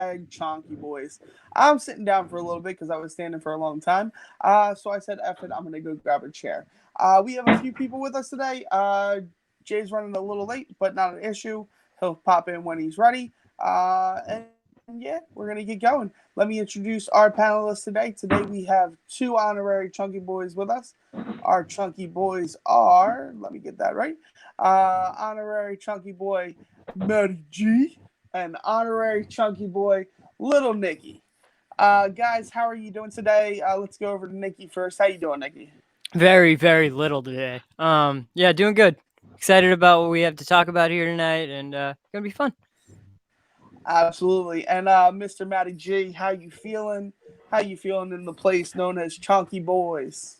ChonkyBoiz. I'm sitting down for a little bit because I was standing for a long time. So I said, F it, I'm going to go grab a chair. We have a few people with us today. Jay's running a little late, but not an issue. He'll pop in when he's ready. And yeah, we're going to get going. Let me introduce our panelists today. Today we have two honorary Chunky Boys with us. Our Chunky Boys are, let me get that right, honorary Chunky Boy Matty G and honorary Chunky Boy Little Nicky. Guys, how are you doing today? Let's go over to Nikki first. How you doing, Nikki? Very, very little today. Yeah, doing good. Excited about what we have to talk about here tonight, and gonna be fun. Absolutely. And Mr. Matty G, how you feeling? How you feeling in the place known as Chunky Boys?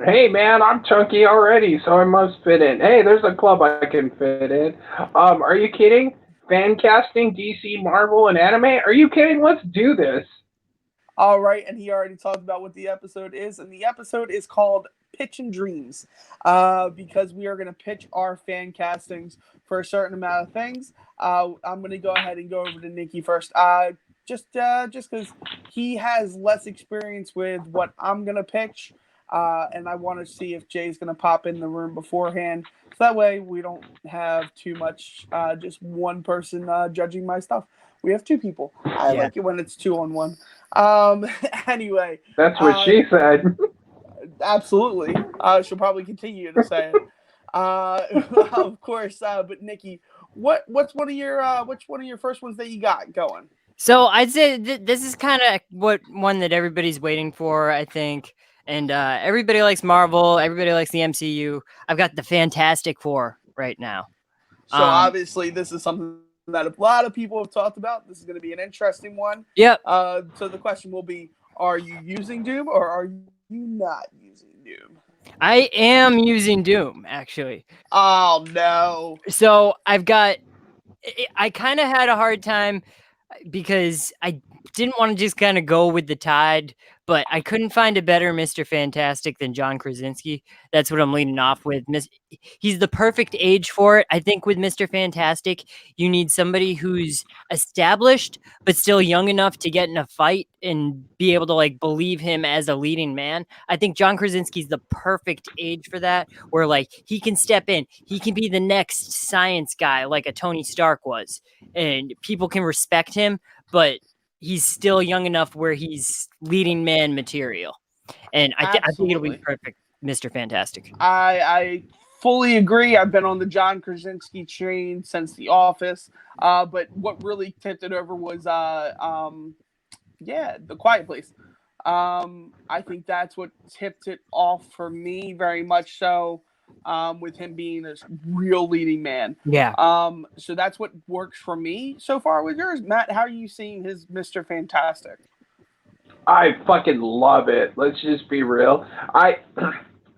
Hey man, I'm chunky already, so I must fit in. Hey, there's a club I can fit in. Are you kidding? Fan casting DC, Marvel, and anime? Are you kidding? Let's do this. All right, and he already talked about what the episode is, and the episode is called Pitching Dreams, because we are going to pitch our fan castings for a certain amount of things. I'm going to go ahead and go over to Nikki first, just because he has less experience with what I'm going to pitch, and I want to see if Jay's going to pop in the room beforehand, so that way we don't have too much, just one person judging my stuff. We have two people. I Yeah. like it when it's 2-on-1. Um, anyway, That's what uh, she said. absolutely. She'll probably continue to say it. Of course. But Nikki, what's which one of your first ones that you got going? So I'd say this is kind of what one that everybody's waiting for, I think. And everybody likes Marvel. Everybody likes the MCU. I've got the Fantastic Four right now. So obviously, this is something that a lot of people have talked about. This is going to be an interesting one. Yep. So the question will be: are you using Doom or are you not using Doom? I am using Doom, actually. Oh no! So I kind of had a hard time because I didn't want to just kind of go with the tide, but I couldn't find a better Mr. Fantastic than John Krasinski. That's what I'm leading off with. He's the perfect age for it. I think with Mr. Fantastic, you need somebody who's established but still young enough to get in a fight and be able to like believe him as a leading man. I think John Krasinski's the perfect age for that, where like he can step in, he can be the next science guy like a Tony Stark was, and people can respect him, but he's still young enough where he's leading man material. And I think it'll be Absolutely. perfect, Mr. Fantastic. I fully agree. I've been on the John Krasinski train since The Office. But what really tipped it over was The Quiet Place. I think that's what tipped it off for me very much so. With him being this real leading man. Yeah. So that's what works for me so far with yours. Matt, how are you seeing his Mr. Fantastic? I fucking love it. Let's just be real. I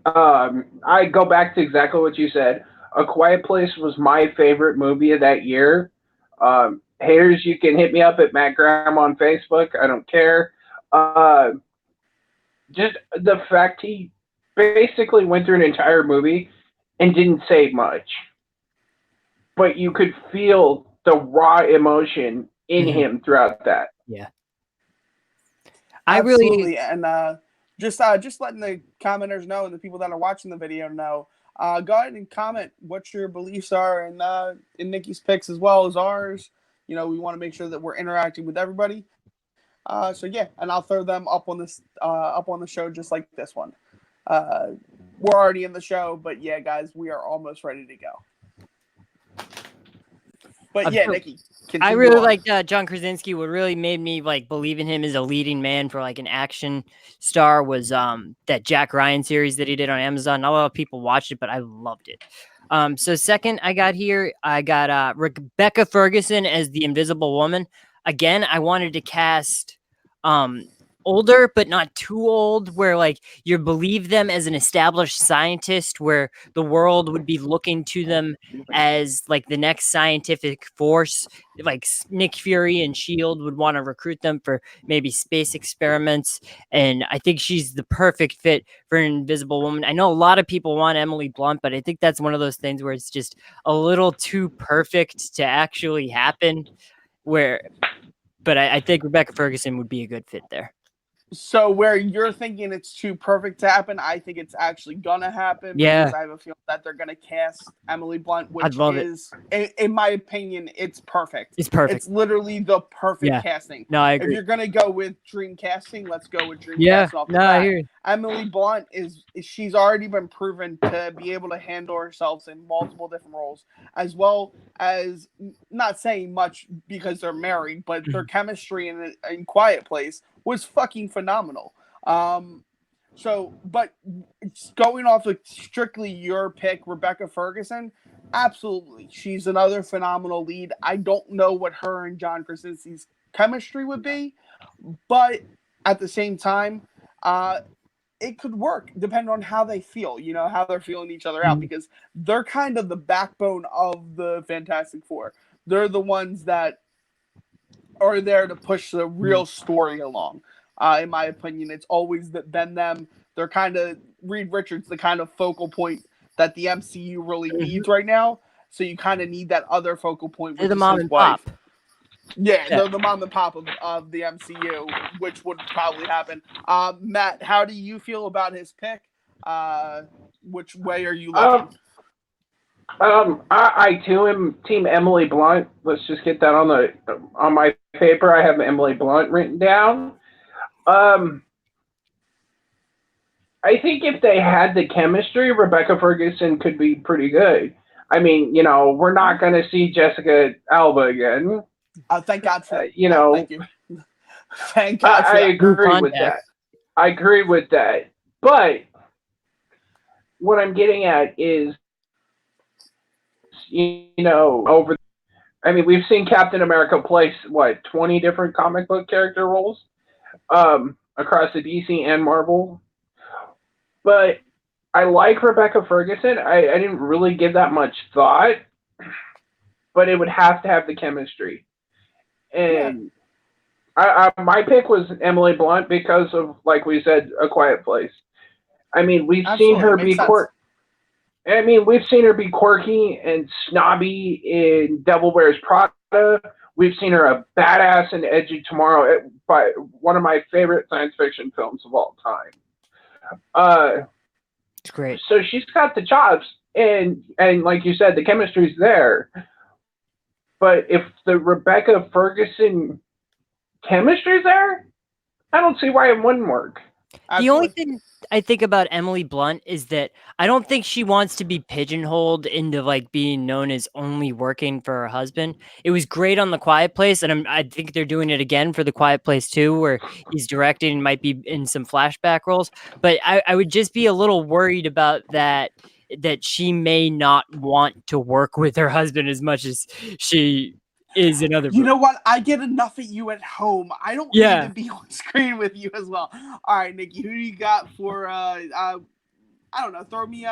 go back to exactly what you said. A Quiet Place was my favorite movie of that year. Haters, you can hit me up at Matt Graham on Facebook. I don't care. Just the fact he basically went through an entire movie and didn't say much, but you could feel the raw emotion in him throughout that. Yeah. Absolutely. And just letting the commenters know and the people that are watching the video know, go ahead and comment what your beliefs are in Nikki's picks as well as ours. You know, we want to make sure that we're interacting with everybody. So yeah, and I'll throw them up on the show just like this one. We're already in the show, but yeah, guys, we are almost ready to go. But yeah, Nikki, I really like John Krasinski. What really made me like believe in him as a leading man for like an action star was that Jack Ryan series that he did on Amazon. Not a lot of people watched it, but I loved it. So second, I got Rebecca Ferguson as the Invisible Woman. Again, I wanted to cast older but not too old, where like you believe them as an established scientist, where the world would be looking to them as like the next scientific force. Like Nick Fury and Shield would want to recruit them for maybe space experiments, and I think she's the perfect fit for an Invisible Woman. I know a lot of people want Emily Blunt, but I think that's one of those things where it's just a little too perfect to actually happen, where but I think Rebecca Ferguson would be a good fit there. So where you're thinking it's too perfect to happen, I think it's actually gonna happen because I have a feeling that they're gonna cast Emily Blunt, which is, in my opinion, it's perfect. It's perfect. It's literally the perfect casting. No, I agree. If you're gonna go with dream casting, let's go with dream casting off the bat. I hear you. Emily Blunt she's already been proven to be able to handle herself in multiple different roles, as well as not saying much because they're married, but their chemistry in Quiet Place was fucking phenomenal. But going off of strictly your pick, Rebecca Ferguson, absolutely. She's another phenomenal lead. I don't know what her and John Krasinski's chemistry would be, but at the same time, it could work depending on how they feel, how they're feeling each other out, because they're kind of the backbone of the Fantastic Four. They're the ones that are there to push the real story along. In my opinion, it's always been them. They're kind of Reed Richards, the kind of focal point that the MCU really needs right now. So you kind of need that other focal point. They're the mom and pop. Yeah, they're the mom and pop of the MCU, which would probably happen. Matt, how do you feel about his pick? Which way are you looking? I too am Team Emily Blunt. Let's just get that on my paper. I have Emily Blunt written down. I think if they had the chemistry, Rebecca Ferguson could be pretty good. I mean, we're not going to see Jessica Alba again. Thank God for that. Thank you. Thank God for I agree with that. I agree with that. But what I'm getting at is, we've seen Captain America play, 20 different comic book character roles across the DC and Marvel. But I like Rebecca Ferguson. I didn't really give that much thought, but it would have to have the chemistry. And my pick was Emily Blunt because of, like we said, A Quiet Place. I mean, we've seen her be quirky. We've seen her be quirky and snobby in Devil Wears Prada. We've seen her a badass in Edge of Tomorrow, by one of my favorite science fiction films of all time. It's great. So she's got the chops, and like you said, the chemistry's there. But if the Rebecca Ferguson chemistry's there, I don't see why it wouldn't work. The only thing I think about Emily Blunt is that I don't think she wants to be pigeonholed into being known as only working for her husband. It was great on The Quiet Place, and I think they're doing it again for The Quiet Place 2, where he's directing and might be in some flashback roles. But I would just be a little worried about that she may not want to work with her husband as much as she is another. You know what? I get enough of you at home. I don't need to be on screen with you as well. All right, Nikki, who do you got for? I don't know. Throw me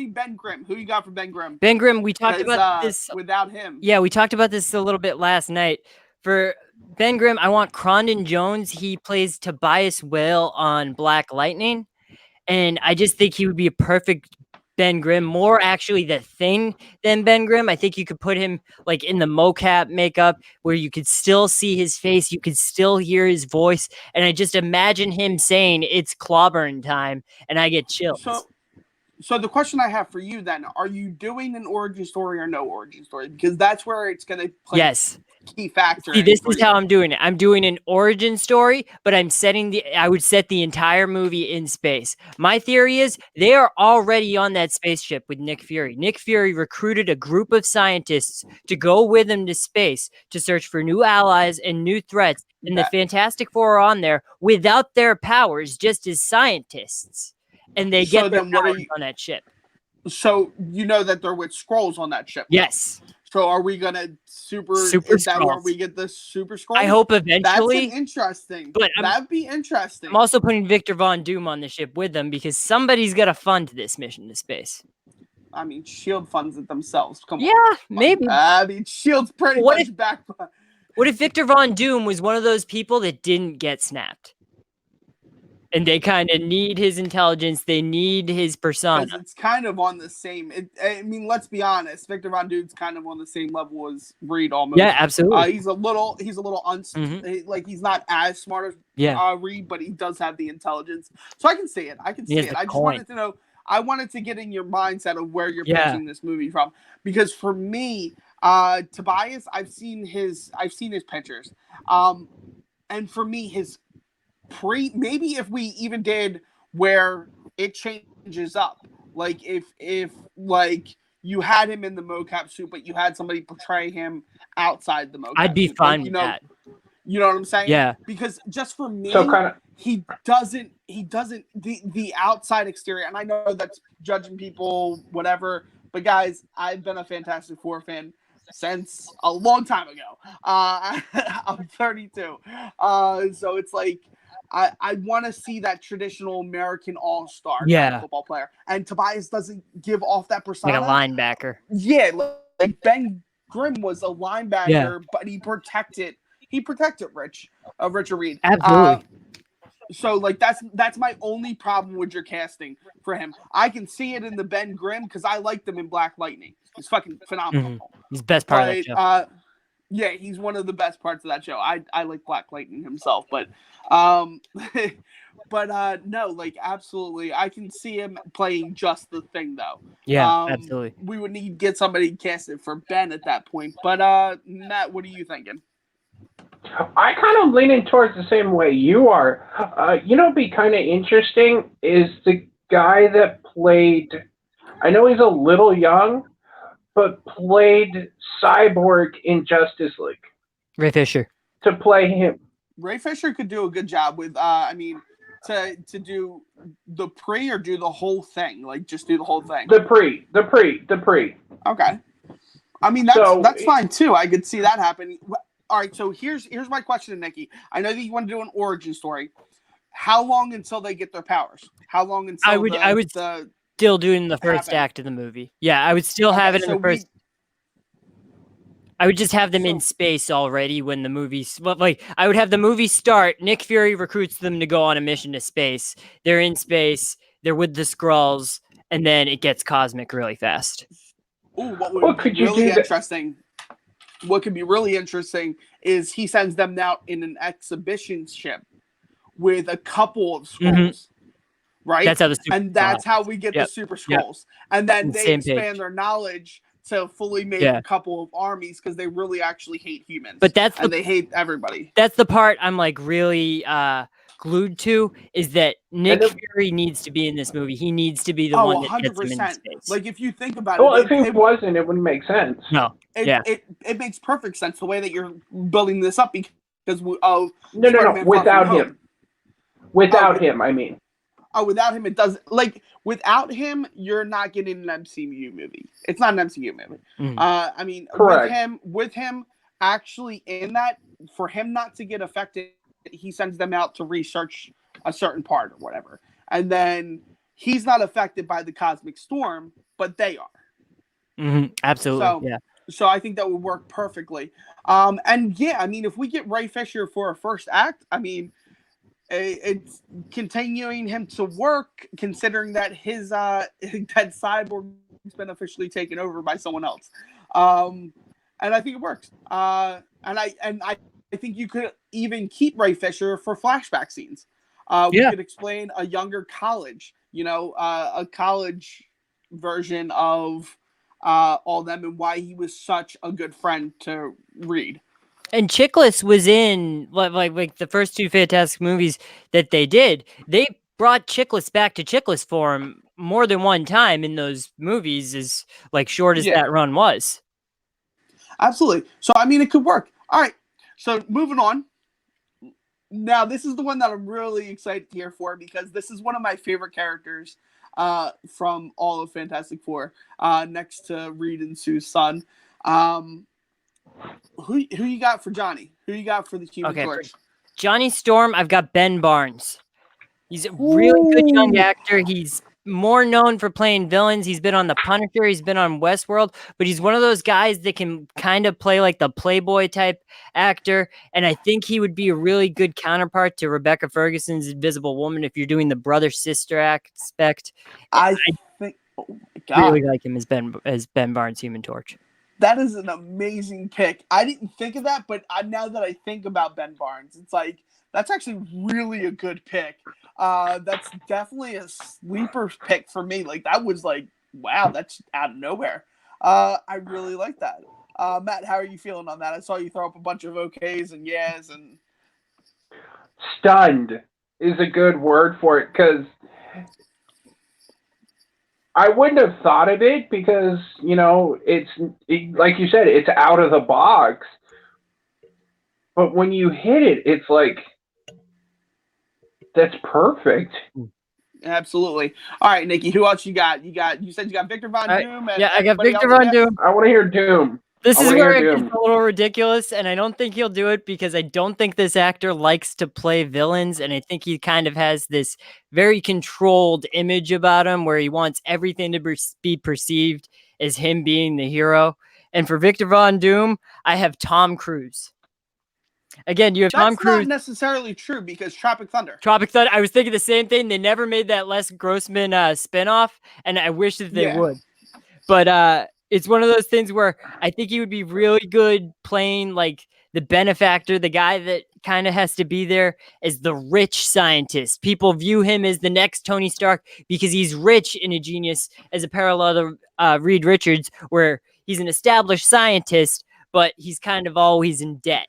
Ben Grimm. Who you got for Ben Grimm? Ben Grimm. We talked about this without him. Yeah, we talked about this a little bit last night. For Ben Grimm, I want Crondon Jones. He plays Tobias Whale on Black Lightning, and I just think he would be a perfect Ben Grimm, more actually the Thing than Ben Grimm. I think you could put him in the mocap makeup where you could still see his face, you could still hear his voice, and I just imagine him saying it's clobbering time, and I get chills. So the question I have for you then, are you doing an origin story or no origin story? Because that's where it's going to play key factor. See, this is how I'm doing it. I'm doing an origin story, but I would set the entire movie in space. My theory is they are already on that spaceship with Nick Fury. Nick Fury recruited a group of scientists to go with him to space to search for new allies and new threats. And the Fantastic Four are on there without their powers, just as scientists. And they get their powers on that ship. So you know that they're with Skrulls on that ship. Yes. So are we gonna super is that where we get the Super Skrull? I hope eventually. That's interesting. But that'd be interesting. I'm also putting Victor Von Doom on the ship with them because somebody's got to fund this mission to space. I mean, S.H.I.E.L.D. funds it themselves. Come on. Yeah, maybe. I mean, S.H.I.E.L.D.'s pretty much back. What if Victor Von Doom was one of those people that didn't get snapped? and they kind of need his intelligence. They need his persona. Because it's kind of on the same. I mean, let's be honest. Victor Von Dude's kind of on the same level as Reed almost. Yeah, absolutely. He's a little like he's not as smart as Reed, but he does have the intelligence. So I can see it. I just wanted to know. I wanted to get in your mindset of where you're pitching this movie from, because for me, Tobias, I've seen his pictures, and for me, his maybe if we even did where it changes up, like if like you had him in the mocap suit, but you had somebody portray him outside the mocap I'd be suit, fine with that. You know what I'm saying? Yeah. Because just for me, So he doesn't the outside exterior, and I know that's judging people, whatever. But guys, I've been a Fantastic Four fan since a long time ago. I'm 32. So it's like I want to see that traditional American all-star kind of football player. And Tobias doesn't give off that persona. Like a linebacker. Yeah, like Ben Grimm was a linebacker, but he protected Richard Reed. Absolutely. So like that's my only problem with your casting for him. I can see it in the Ben Grimm because I liked him in Black Lightning. He's fucking phenomenal. Mm-hmm. He's the best part of that show. Yeah, he's one of the best parts of that show. I like Black Lightning himself, but no, like absolutely, I can see him playing just the Thing though. Yeah, absolutely. We would need to get somebody casted for Ben at that point. But Matt, what are you thinking? I kind of leaning towards the same way you are. It'd be kind of interesting is the guy that played. I know he's a little young, but played Cyborg in Justice League. Ray Fisher. To play him. Ray Fisher could do a good job with. To do the pre or do the whole thing, like just do the whole thing. The pre. Okay. I mean that's fine too. I could see that happening. All right, so here's my question to Nikki. I know that you want to do an origin story. How long until they get their powers? How long until I would still do it in the first act of the movie. Yeah, I would still have it in the first. I would just have them in space already when the movie's I would have the movie start. Nick Fury recruits them to go on a mission to space. They're in space. They're with the Skrulls, and then it gets cosmic really fast. Ooh, what could be really interesting? What could be really interesting is he sends them out in an exhibition ship with a couple of Skrulls, right? That's how we get the Super Skrulls, and then they expand their knowledge to fully make a couple of armies because they really actually hate humans. But they hate everybody. That's the part I'm like really glued to, is that Nick Fury needs to be in this movie. He needs to be the one that gets him in space. Like if you think about it, if he wasn't, it wouldn't make sense. No, it makes perfect sense the way that you're building this up because no, without him. Without him, I mean. Oh, without him, it does. Like, without him, you're not getting an MCU movie. It's not an MCU movie. Mm-hmm. I mean, with him actually in that, for him not to get affected, he sends them out to research a certain part or whatever. And then he's not affected by the cosmic storm, but they are. Mm-hmm. Absolutely, So I think that would work perfectly. And yeah, I mean, if we get Ray Fisher for a first act, I mean, it's continuing him to work, considering that his that Cyborg's been officially taken over by someone else, and I think it works. And I think you could even keep Ray Fisher for flashback scenes. We could explain a younger college, a college version of all them and why he was such a good friend to Reed. And Chiklis was in like the first two Fantastic movies that they did. They brought Chiklis back to Chiklis form more than one time in those movies, as like short as that run was. Absolutely. So I mean, it could work. All right. So moving on. Now this is the one that I'm really excited here for because this is one of my favorite characters from all of Fantastic Four, next to Reed and Sue's son. Who you got for Johnny? Who you got for the Human Torch? Johnny Storm, I've got Ben Barnes. He's a really good young actor. He's more known for playing villains. He's been on The Punisher. He's been on Westworld, but he's one of those guys that can kind of play like the playboy type actor. And I think he would be a really good counterpart to Rebecca Ferguson's Invisible Woman if you're doing the brother-sister aspect. I think, oh my God, Really like him as Ben Barnes' Human Torch. that is an amazing pick. I didn't think of that, but now that I think about Ben Barnes, it's like, that's actually really a good pick. That's definitely a sleeper pick for me. Like, that was like, wow, that's out of nowhere. I really like that. Matt, how are you feeling on that? I saw you throw up a bunch of okays and yes, and Stunned is a good word for it, because I wouldn't have thought of it because, like you said, it's out of the box. But when you hit it, it's like, that's perfect. absolutely. All right, Nikki, who else you got? You said you got Victor Von Doom. And yeah, I got anybody Victor else Von yet? Doom. I want to hear Doom. This is wanna where hear it Doom. gets a little ridiculous, and I don't think he'll do it because I don't think this actor likes to play villains, and I think he kind of has this very controlled image about him where he wants everything to be perceived as him being the hero. And for Victor Von Doom, I have Tom Cruise. Again, you have Tom That's Cruise. not necessarily true because Tropic Thunder. Tropic Thunder. I was thinking the same thing. They never made that Les Grossman spinoff, and I wish that they would. But it's one of those things where I think he would be really good playing like the benefactor, the guy that kind of has to be there as the rich scientist. People view him as the next Tony Stark because he's rich and a genius, as a parallel to Reed Richards, where he's an established scientist, but he's kind of always in debt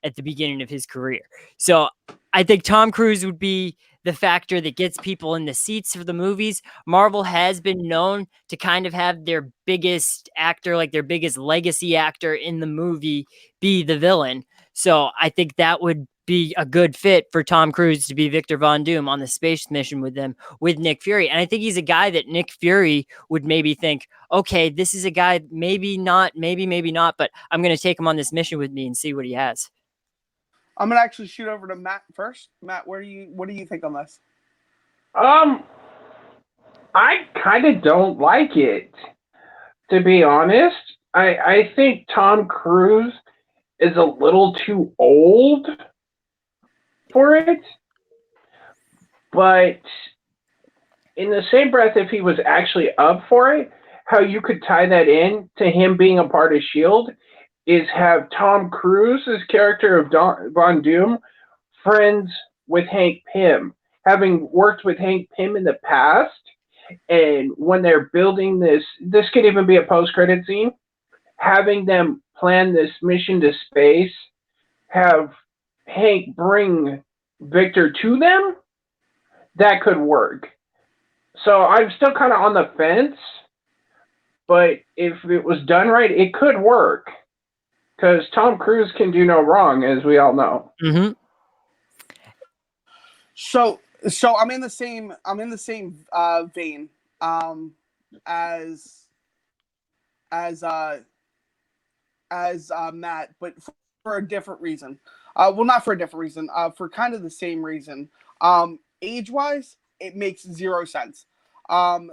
at the beginning of his career. So I think Tom Cruise would be the factor that gets people in the seats for the movies. Marvel has been known to kind of have their biggest actor, like their biggest legacy actor in the movie, be the villain. So I think that would be a good fit for Tom Cruise to be Victor Von Doom on the space mission with them, with Nick Fury. And I think he's a guy that Nick Fury would maybe think, okay, this is a guy, maybe not, maybe not, but I'm going to take him on this mission with me and see what he has. I'm gonna actually shoot over to Matt first. Matt, what do you think on this? I kind of don't like it, to be honest. I think Tom Cruise is a little too old for it. But in the same breath, if he was actually up for it, how you could tie that in to him being a part of S.H.I.E.L.D. is have Tom Cruise's character of Von Doom friends with Hank Pym, having worked with Hank Pym in the past, and when they're building this could even be a post-credit scene, having them plan this mission to space, have Hank bring Victor to them, that could work. So I'm still kind of on the fence, but if it was done right, it could work. Because Tom Cruise can do no wrong, as we all know. Mm-hmm. So I'm in the same vein as Matt, but for a different reason. Well, not for a different reason. For kind of the same reason. Age-wise, it makes zero sense. And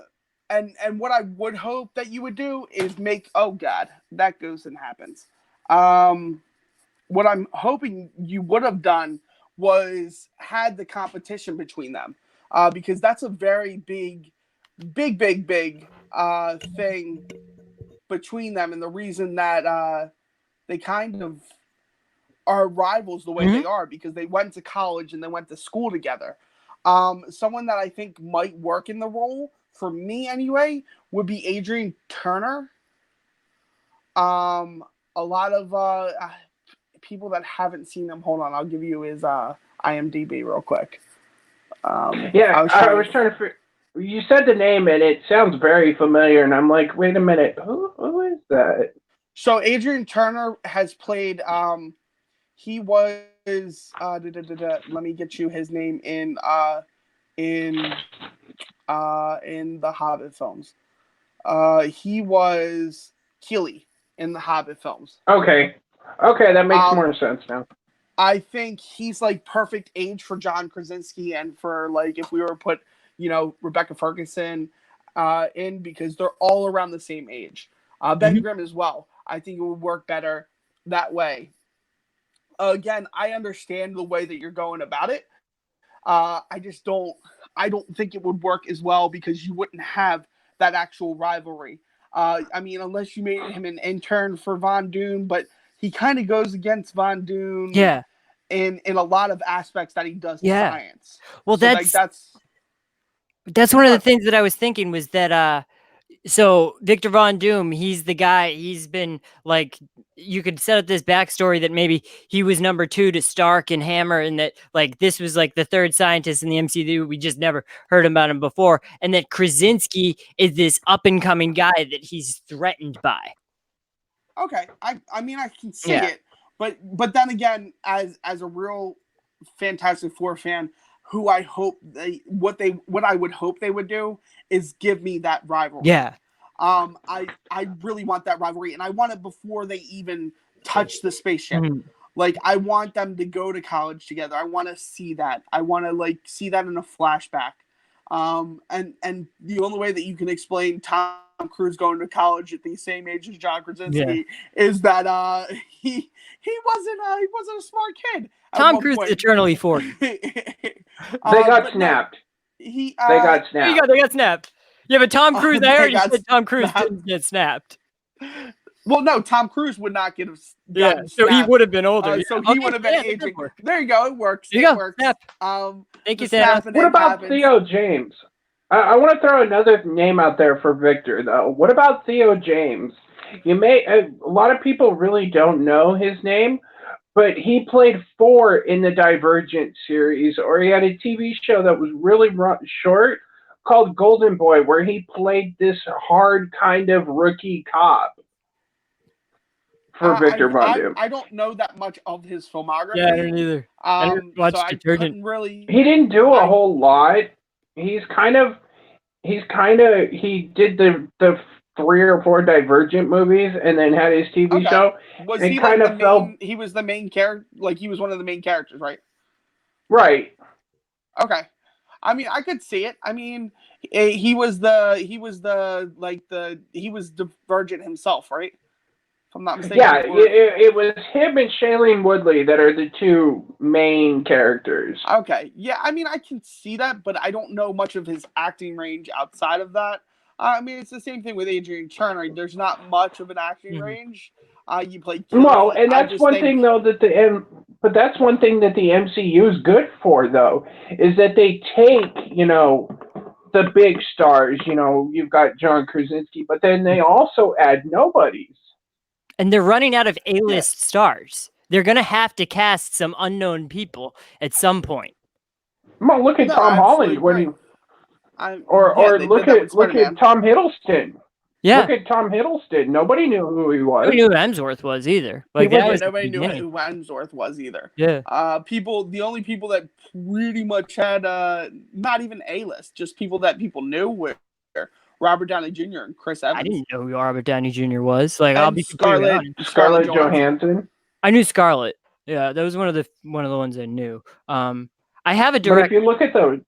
what I would hope that you would do is make, oh God, that goes and happens. What I'm hoping you would have done was had the competition between them, because that's a very big thing between them, and the reason that they kind of are rivals the way they are because they went to college and they went to school together. Someone that I think might work in the role, for me anyway, would be Adrian Turner. A lot of people that haven't seen him, hold on, I'll give you his IMDb real quick. I was trying to. You said the name and it sounds very familiar, and I'm like, wait a minute, who is that? So Adrian Turner has played. He was. Let me get you his name in the Hobbit films. He was Keeley in the Hobbit films. Okay, that makes more sense now. I think he's like perfect age for John Krasinski, and for like if we were to put Rebecca Ferguson in, because they're all around the same age. Ben Mhm. Grimm as well. I think it would work better that way. Again, I understand the way that you're going about it. I just don't. I don't think it would work as well, because you wouldn't have that actual rivalry. Unless you made him an intern for Von Doom, but he kind of goes against Von Doom Yeah. in a lot of aspects that he does to Yeah. science. Well, So, like, that's one of the What? things that I was thinking was that so Victor Von Doom, he's the guy, he's been like, you could set up this backstory that maybe he was number 2 to Stark and Hammer, and that like this was like the third scientist in the MCU. We just never heard about him before. And that Krasinski is this up and coming guy that he's threatened by. Okay, I can see Yeah. it, but then again, as a real Fantastic Four fan, who I hope what I would hope they would do is give me that rivalry. Yeah. I really want that rivalry, and I want it before they even touch the spaceship. Mhm. Like, I want them to go to college together. I want to see that. I want to like see that in a flashback. And the only way that you can explain Tom Cruise going to college at the same age as John Krasinski is that he wasn't a smart kid. Tom Cruise is eternally 40. They got snapped. They got snapped. They got snapped. Yeah, but Tom Cruise, I already got said Tom Cruise snapped. didn't get snapped. Well, no, Tom Cruise would not get Yeah, so he would have been older. So he would have been aging. There you go. It works. There you it go. works. Snap. Thank you, Sam. What about Theo James? I want to throw another name out there for Victor, though. What about Theo James? A lot of people really don't know his name, but he played 4 in the Divergent series, or he had a TV show that was really short called Golden Boy, where he played this hard kind of rookie cop for Victor Von Doom. I don't know that much of his filmography. Yeah, I don't either. I didn't watch Detergent. He didn't do a whole lot. He did the 3 or 4 Divergent movies, and then had his TV show. Was he kind of he was the main character? Like, he was one of the main characters, right? Right. Okay. I could see it. He was Divergent himself, right? If I'm not mistaken. Yeah, it was him and Shailene Woodley that are the 2 main characters. Okay. Yeah, I can see that, but I don't know much of his acting range outside of that. It's the same thing with Adrian Turner. There's not much of an acting range. You play Killy. Well, and that's one thing, though, but that's one thing that the MCU is good for, though, is that they take, the big stars. You've got John Krasinski, but then they also add nobodies. And they're running out of A-list stars. They're going to have to cast some unknown people at some point. Well, look at Tom Holland when he... look at Tom Hiddleston. Yeah. Look at Tom Hiddleston. Nobody knew who he was. Nobody knew who Hemsworth was either. Nobody knew who Hemsworth was either. Yeah. The only people that pretty much had not even A-list, just people that people knew were Robert Downey Jr. and Chris Evans. I didn't know who Robert Downey Jr. was. Like, and I'll be Scarlett Johansson. I knew Scarlett. Yeah, that was one of the ones I knew. I have a But director. if you look at those.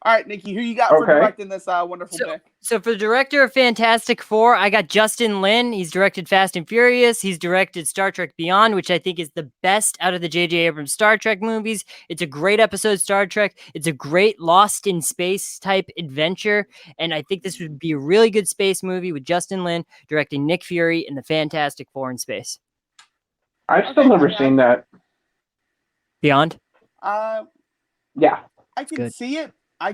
All right, Nikki, who you got for directing this wonderful pick? So for the director of Fantastic Four, I got Justin Lin. He's directed Fast and Furious. He's directed Star Trek Beyond, which I think is the best out of the J.J. Abrams Star Trek movies. It's a great episode, Star Trek. It's a great Lost in Space type adventure. And I think this would be a really good space movie with Justin Lin directing Nick Fury and the Fantastic Four in space. I've still never seen that. Beyond? Yeah. I can see it. I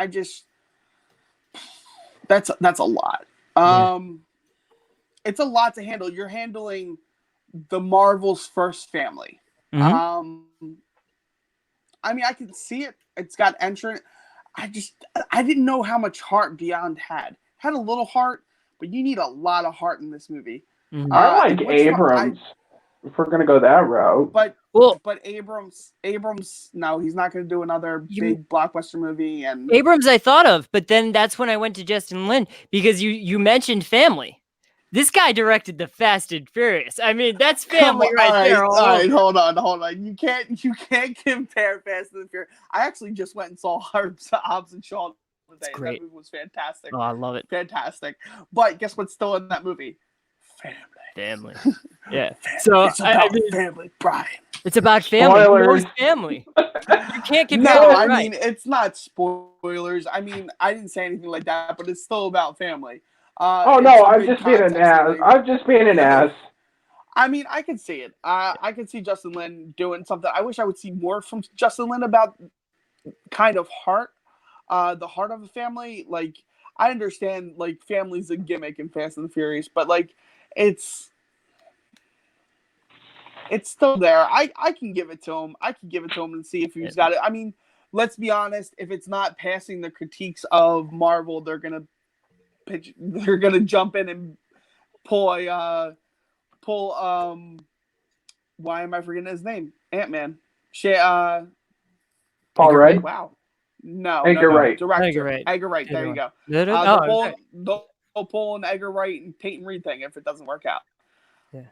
just that's a lot. It's a lot to handle. You're handling the Marvel's first family. Mm-hmm. I can see it. It's got entrance. I didn't know how much heart Beyond had. Had a little heart, but you need a lot of heart in this movie. Mm-hmm. I like Abrams. If we're gonna go that route, but Abrams, no, he's not gonna do another big blockbuster movie. And Abrams, I thought of, but then that's when I went to Justin Lin because you mentioned family. This guy directed the Fast and Furious. I mean, that's Come family on, right there. all right, hold on. You can't compare Fast and the Furious. I actually just went and saw Hobbs and Shaw today. great. That movie was fantastic. Oh, I love it. Fantastic. But guess what's still in that movie? Family. Yeah. So it's about family, Brian. It's about family. Spoilers. Family. You can't compare. No, it, I right. mean it's not spoilers. I mean I didn't say anything like that, but it's still about family. Oh no, I'm just being an ass. I'm just being an ass. I mean, I can see it. I can see Justin Lin doing something. I wish I would see more from Justin Lin about kind of the heart of a family. Like, I understand, like, family's a gimmick in Fast and the Furious, but, like, it's still there. I can give it to him. I can give it to him and see if he's got it. I mean, let's be honest. If it's not passing the critiques of Marvel, they're gonna jump in and pull why am I forgetting his name? Ant-Man. Paul Rudd. Wow. No. Edgar Wright. Director. Edgar Wright. There you go. They'll pull an Edgar Wright and Peyton Reed thing if it doesn't work out. Yeah.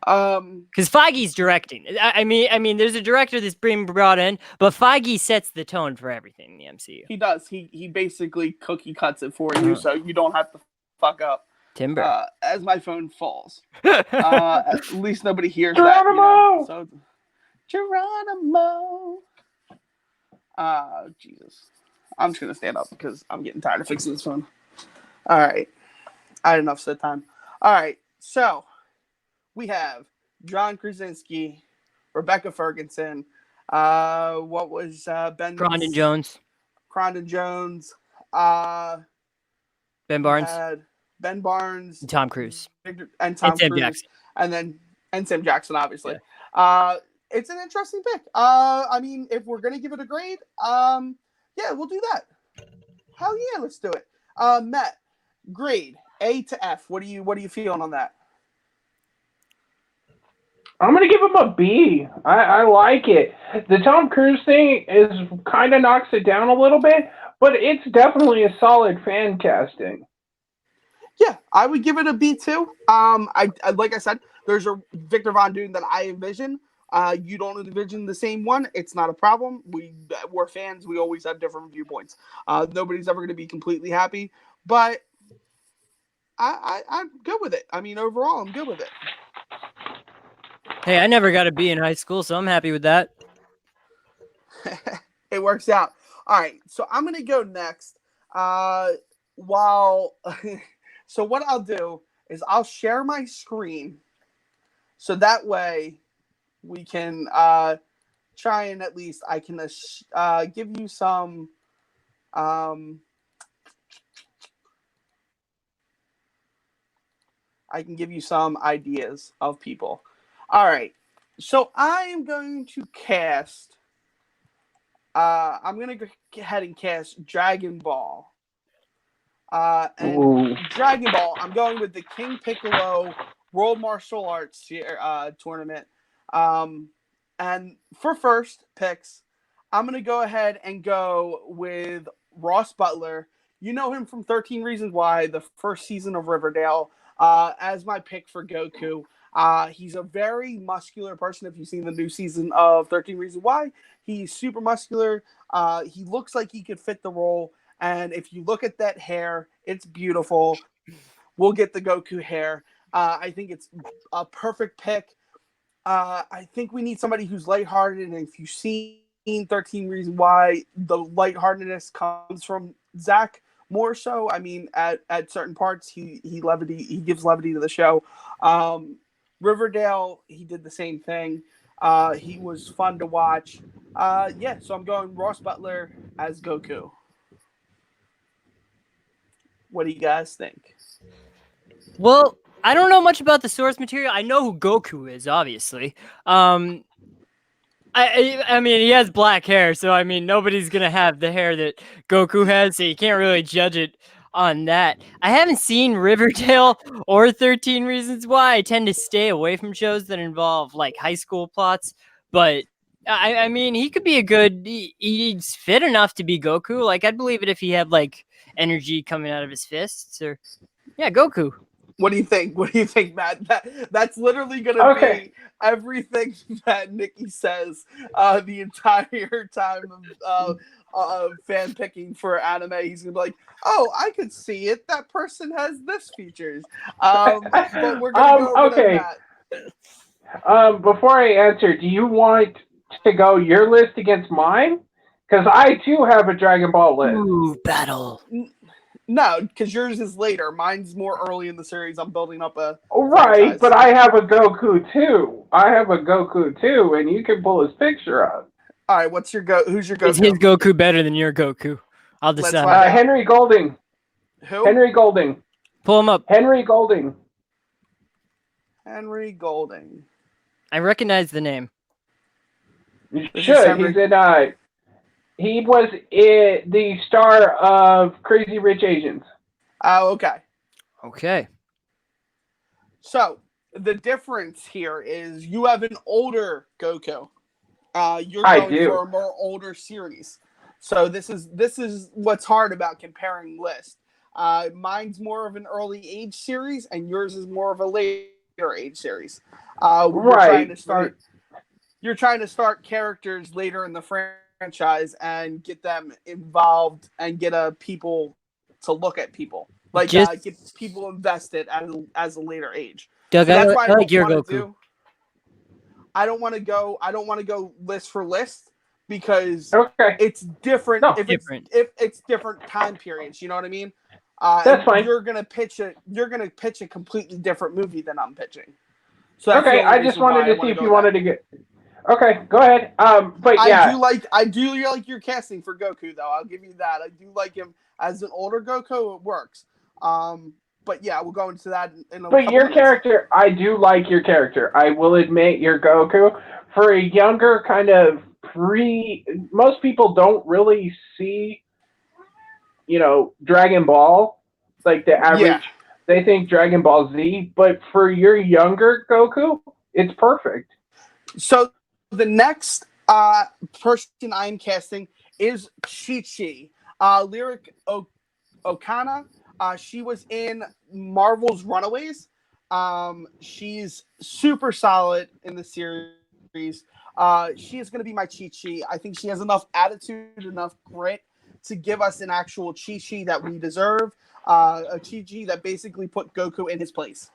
Because Feige's directing. I mean, there's a director that's being brought in, but Feige sets the tone for everything in the MCU. He does. He basically cookie cuts it for you, so you don't have to fuck up. Timber. As my phone falls. At least nobody hears that. You know? So, Geronimo. Jesus. I'm just gonna stand up because I'm getting tired of fixing this phone. All right. I had enough set time. All right. So we have John Krasinski, Rebecca Ferguson. What was Ben? Crondon Jones. Ben Barnes. Ben Barnes, and Tom Cruise, and Sam Cruise. Jackson, and Sam Jackson, obviously. Yeah. It's an interesting pick. I mean, if we're gonna give it a grade, yeah, we'll do that. Hell yeah, let's do it. Matt, grade A to F. What are you feeling on that? I'm gonna give him a B. I like it. The Tom Cruise thing is kind of knocks it down a little bit, but it's definitely a solid fan casting. Yeah, I would give it a B too. I like I said, there's a Victor Von Doom that I envision. You don't envision the same one. It's not a problem. We're fans. We always have different viewpoints. Nobody's ever going to be completely happy, but I'm good with it. I mean, overall, I'm good with it. Hey, I never got a B in high school, so I'm happy with that. It works out. All right, so I'm going to go next. So what I'll do is I'll share my screen so that way we can try and at least I can give you some ideas of people. All right. So I am going to cast I'm going to go ahead and cast Dragon Ball. And Dragon Ball, I'm going with the King Piccolo World Martial Arts tournament. And for first picks, I'm going to go ahead and go with Ross Butler. You know him from 13 Reasons Why, the first season of Riverdale, as my pick for Goku. He's a very muscular person. If you've seen the new season of 13 Reasons Why, he's super muscular. He looks like he could fit the role. And if you look at that hair, it's beautiful. We'll get the Goku hair. I think it's a perfect pick. I think we need somebody who's lighthearted. And if you've seen 13 Reasons Why, the lightheartedness comes from Zach more so. I mean, at certain parts, he gives levity to the show. Riverdale, he did the same thing. He was fun to watch. Yeah, so I'm going Ross Butler as Goku. What do you guys think? Well, I don't know much about the source material. I know who Goku is, obviously. I mean, he has black hair, so I mean, nobody's gonna have the hair that Goku has, so you can't really judge it on that. I haven't seen Riverdale or 13 Reasons Why. I tend to stay away from shows that involve like high school plots, but I mean, he could be a good. He's fit enough to be Goku. Like, I'd believe it if he had like energy coming out of his fists, or yeah, Goku. What do you think? What do you think, Matt? That's literally going to be everything that Nikki says the entire time of fan picking for anime. He's going to be like, oh, I could see it. That person has this features. But we're going to go over to Matt. Before I answer, do you want to go your list against mine? Because I, too, have a Dragon Ball list. Ooh, battle. No, because yours is later. Mine's more early in the series. I'm building up a right, franchise. But I have a Goku too. And you can pull his picture up. All right, who's your Goku? Is his Goku better than your Goku? I'll decide. Henry Golding. Who? Henry Golding. Pull him up. Henry Golding. Henry Golding. I recognize the name. You should. He's in. He was the star of Crazy Rich Asians. Oh, okay. Okay. So the difference here is you have an older Goku. You're going for a more older series. So this is what's hard about comparing lists. Mine's more of an early age series, and yours is more of a later age series. You're trying to start characters later in the franchise and get them involved and get people to look at people, get people invested as a later age. Doug, so that's why I like your Goku. I don't want to go list for list because it's different. No, if it's different time periods, you know what I mean? That's fine. You're gonna pitch a completely different movie than I'm pitching. So I just wanted to see if you wanted to get. Okay, go ahead. But yeah, I do like your casting for Goku, though. I'll give you that. I do like him as an older Goku. It works. But yeah, we'll go into that in a But your minutes. character, I do like your character. I will admit, your Goku for a younger kind of most people don't really see, Dragon Ball, like the average. Yeah. They think Dragon Ball Z, but for your younger Goku, it's perfect. So the next person I'm casting is Chi-Chi. Lyric Okana. She was in Marvel's Runaways. She's super solid in the series. She is going to be my Chi-Chi. I think she has enough attitude, enough grit to give us an actual Chi-Chi that we deserve. A Chi-Chi that basically put Goku in his place.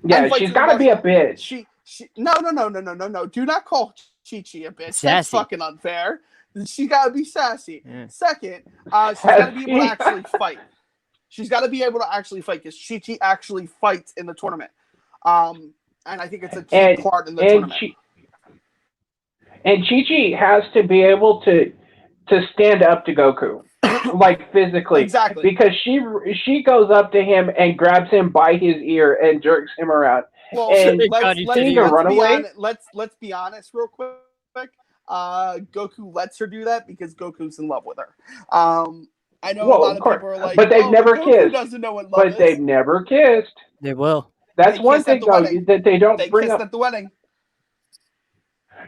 Yeah, she's got to be a bitch. No. Do not call Chi-Chi a bitch. Sassy. That's fucking unfair. She got to be sassy. Yeah. Second, she's got to be able to actually fight. She's got to be able to actually fight because Chi-Chi actually fights in the tournament. And I think it's a key part in the tournament. And Chi-Chi has to be able to stand up to Goku, like physically. Exactly. Because she goes up to him and grabs him by his ear and jerks him around. Well, let's be honest real quick. Goku lets her do that because Goku's in love with her. I know a lot of people are like, but they've never kissed. Doesn't know what love is. They've never kissed. They will. That's one thing though that they don't bring up at the wedding.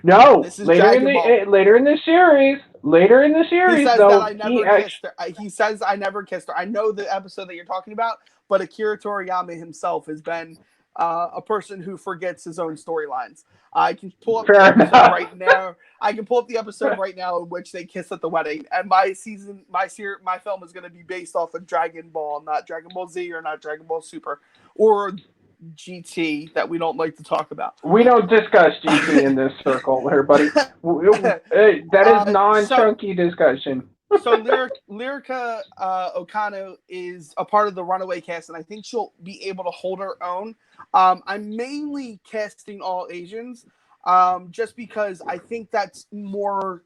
No, later in the series, he says that I never kissed her. He says I never kissed her. I know the episode that you're talking about, but Akira Toriyama himself has been a person who forgets his own storylines. I can pull up the episode right now. I can pull up the episode right now in which they kiss at the wedding. And my film is going to be based off of Dragon Ball, not Dragon Ball Z or not Dragon Ball Super or GT that we don't like to talk about. We don't discuss GT in this circle, everybody. That is non-chunky discussion. So Lyrica Okano is a part of the Runaway cast, and I think she'll be able to hold her own. I'm mainly casting all Asians, just because I think that's more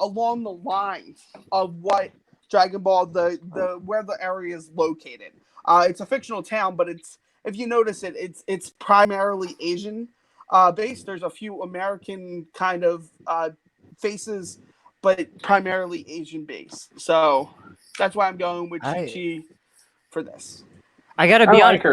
along the lines of what Dragon Ball, where the area is located. It's a fictional town, but if you notice it's primarily Asian based. There's a few American kind of faces, but primarily Asian based. So that's why I'm going with Chi-Chi for this. I gotta be honest.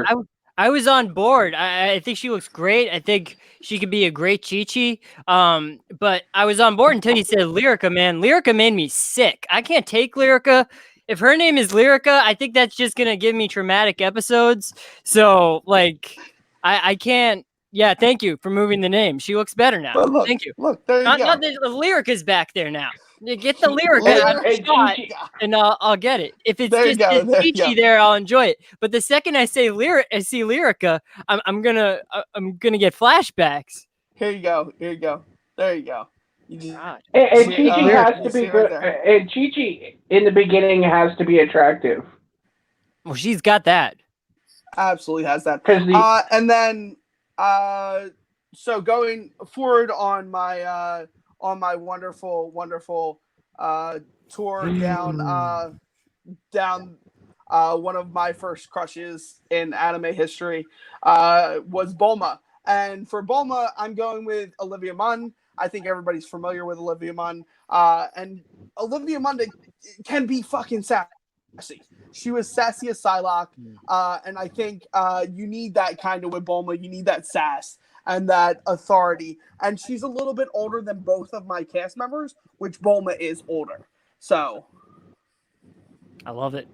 I was on board. I think she looks great. I think she could be a great Chi-Chi. But I was on board until you said Lyrica, man. Lyrica made me sick. I can't take Lyrica. if her name is Lyrica, I think that's just gonna give me traumatic episodes. So like, I can't. Yeah, thank you for moving the name. She looks better now. But Thank you. Look, there you go. Not that the Lyrica's back there now. You get the Lyrica Lyrica out of the and shot, Gigi- and I'll get it. If it's There you just go, there you Gigi go. there, I'll enjoy it. But the second I see Lyrica, I'm gonna get flashbacks. Here you go. Here you go. There you go. You just, God. And see, Gigi has you to see be it good. right there. And Gigi in the beginning has to be attractive Well, she's got that. Absolutely has that. because And then, so going forward on my wonderful, wonderful tour down one of my first crushes in anime history was Bulma. And for Bulma, I'm going with Olivia Munn. I think everybody's familiar with Olivia Munn. And Olivia Munn can be fucking sassy. She was sassy as Psylocke. And I think you need that kind of with Bulma. You need that sass and that authority. And she's a little bit older than both of my cast members, which Bulma is older. So I love it.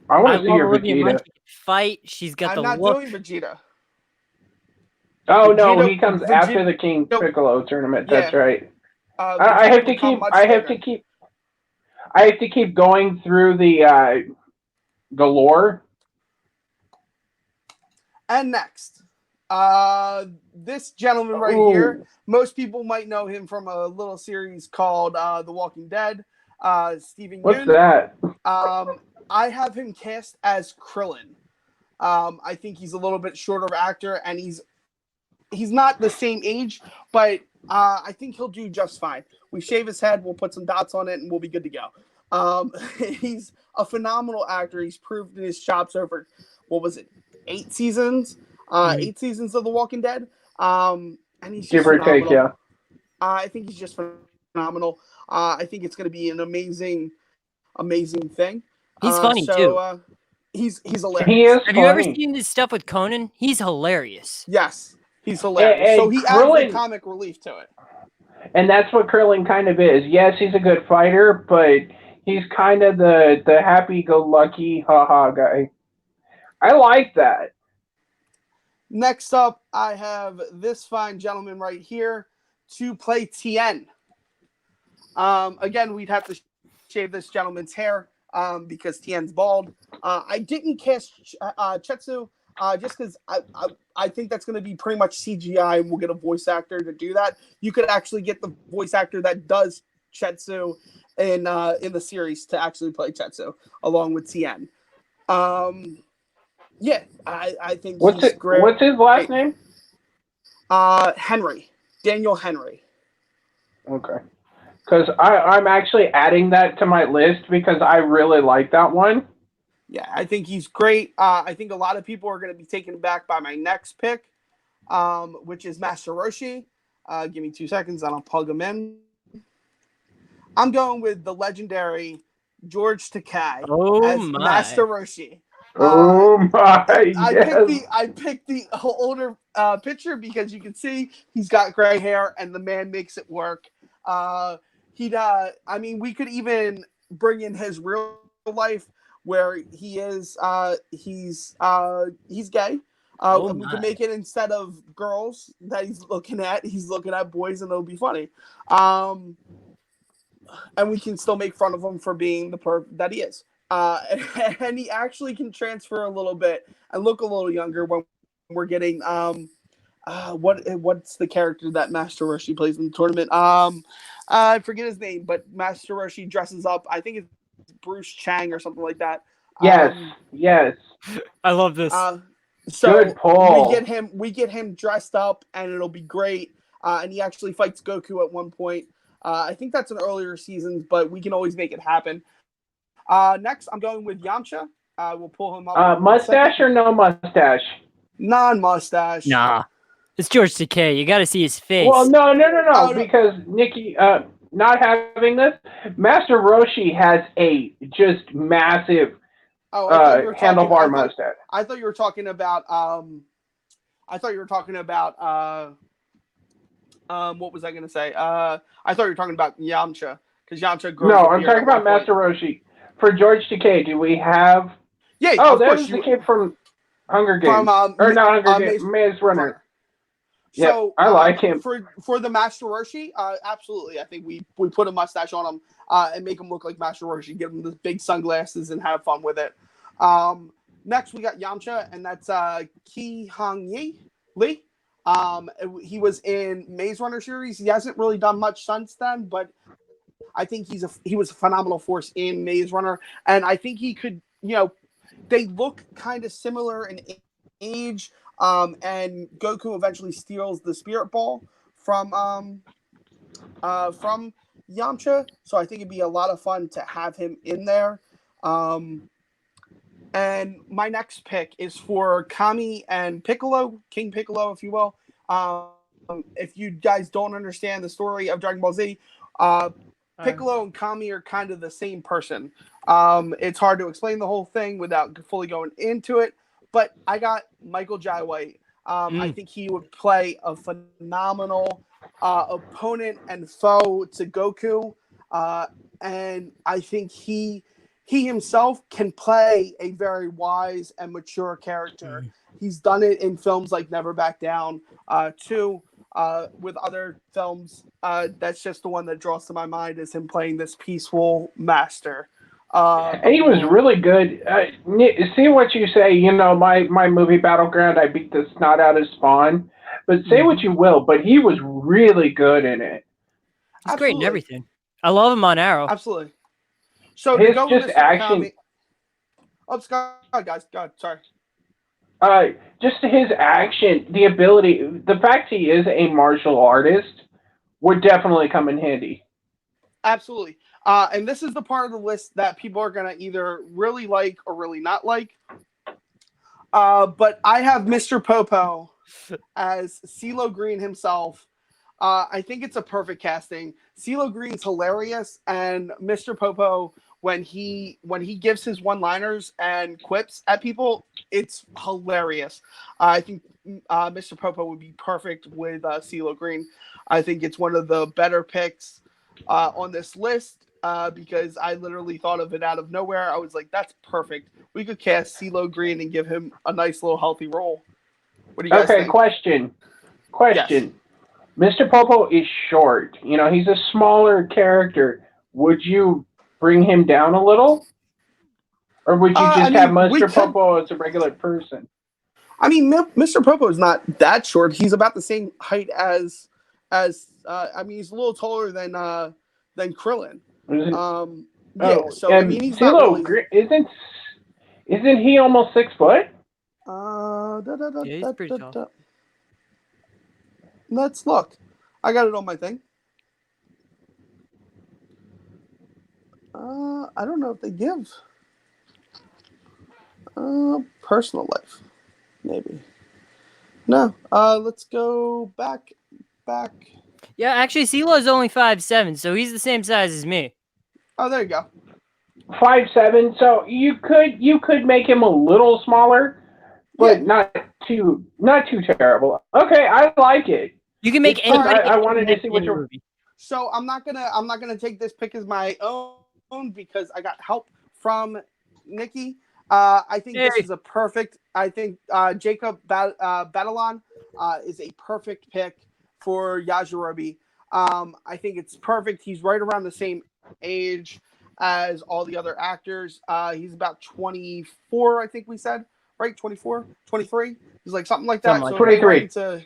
I I want to see love your Olivia Munn. Vegeta. She can fight. She's got I'm the not look. doing Vegeta. Oh no, Vegeta- he comes Vegeta- after the King Piccolo tournament. That's Yeah. right. I Vegeta have to will come keep. much I have later. to keep. I have to keep going through the lore. And next, this gentleman right Ooh. here, most people might know him from a little series called The Walking Dead. Stephen What's Yeun. that? I have him cast as Krillin. I think he's a little bit shorter actor, and he's not the same age, but I think he'll do just fine. We shave his head, we'll put some dots on it, and we'll be good to go. He's a phenomenal actor. He's proved his chops over, what was it, 8 seasons? 8 seasons of The Walking Dead. And he's just Give or phenomenal. take, yeah. I think he's just phenomenal. I think it's going to be an amazing thing. He's funny too. He's hilarious. He is. Have you ever funny. seen this stuff with Conan? He's hilarious. Yes, he's hilarious. And So he adds Krillin- the comic relief to it. And that's what Krillin kind of is. Yes, he's a good fighter, but he's kind of the happy-go-lucky, haha guy. I like that. Next up, I have this fine gentleman right here to play Tien. Again, we'd have to shave this gentleman's hair because Tien's bald. I didn't cast Chetsu just because I think that's going to be pretty much CGI, and we'll get a voice actor to do that. You could actually get the voice actor that does Chetsu in the series to actually play Chetsu along with Tien. Yeah, I think he's great. What's his last name? Henry. Daniel Henry. Okay. Because I'm actually adding that to my list because I really like that one. Yeah, I think he's great. I think a lot of people are going to be taken back by my next pick, which is Master Roshi. Give me 2 seconds and I'll plug him in. I'm going with the legendary George Takei as my. Master Roshi. Oh my! I picked the older picture because you can see he's got gray hair and the man makes it work. I mean, we could even bring in his real life where he is. He's gay. We can make it instead of girls that he's looking at boys, and it'll be funny. And we can still make fun of him for being the perp that he is. And he actually can transfer a little bit and look a little younger when we're getting what's the character that Master Roshi plays in the tournament? I forget his name, but Master Roshi dresses up. I think it's Bruce Chang or something like that. Yes. I love this. So Good pull. we get him dressed up, and it'll be great. And he actually fights Goku at one point. I think that's in earlier seasons, but we can always make it happen. Next, I'm going with Yamcha. We'll pull him up. Mustache or no mustache? Non-mustache. Nah. It's George Takei. You got to see his face. Well, no, no. because Nikki, not having this, Master Roshi has a just massive handlebar mustache. I thought you were talking about. What was I going to say? I thought you were talking about Yamcha because Yamcha. No, I'm talking about Master Roshi. for George Takei, do we have? Yeah, Oh, of that course. was the kid from Hunger Games, From or not Hunger Games, Maze Runner. Yep, So I like him. For the Master Roshi, absolutely. I think we put a mustache on him and make him look like Master Roshi, give him the big sunglasses and have fun with it. Next we got Yamcha, and that's Ki Hong Lee. He was in Maze Runner series. He hasn't really done much since then, but I think he was a phenomenal force in Maze Runner, and I think he could. They look kind of similar in age. And Goku eventually steals the Spirit Ball from Yamcha, so I think it'd be a lot of fun to have him in there. And my next pick is for Kami and Piccolo, King Piccolo, if you will. If you guys don't understand the story of Dragon Ball Z, Piccolo and Kami are kind of the same person. It's hard to explain the whole thing without fully going into it. But I got Michael Jai White. I think he would play a phenomenal opponent and foe to Goku. And I think he himself can play a very wise and mature character. He's done it in films like Never Back Down, too. With other films, that's just the one that draws to my mind is him playing this peaceful master. And he was really good. See what you say, my movie Battleground, I beat the snot out of Spawn. But say what you will, but he was really good in it. He's great in everything. I love him on Arrow. Absolutely. So his to go just with action. Go ahead, guys. Go ahead. Sorry. Just his action, the ability, the fact he is a martial artist would definitely come in handy. Absolutely. And this is the part of the list that people are going to either really like or really not like. But I have Mr. Popo as CeeLo Green himself. I think it's a perfect casting. CeeLo Green's hilarious, and Mr. Popo, when he gives his one-liners and quips at people, it's hilarious. I think Mr. Popo would be perfect with CeeLo Green. I think it's one of the better picks on this list because I literally thought of it out of nowhere. I was like, that's perfect. We could cast CeeLo Green and give him a nice little healthy role. What do you guys think? Question. Yes. Mr. Popo is short. He's a smaller character. Would you bring him down a little? Or would you just have Mr. Popo as a regular person? I mean, Mr. Popo is not that short. He's about the same height as he's a little taller than Krillin. He's not really... Isn't he almost 6 foot? He's pretty tall. Let's look. I got it on my thing. I don't know if they give personal life. Maybe. No. Let's go back. Yeah, actually, CeeLo is only 5'7", so he's the same size as me. Oh, there you go. 5'7", so you could make him a little smaller, but not too terrible. Okay, I like it. You can make anybody. I wanted to see what your movie. So I'm not gonna take this pick as my own because I got help from Nikki. I think this is a perfect. I think Jacob Batalon is a perfect pick for Yajirobe. I think it's perfect. He's right around the same age as all the other actors. He's about 24, I think we said, right? 24, 23. He's like something like that. Something like 23.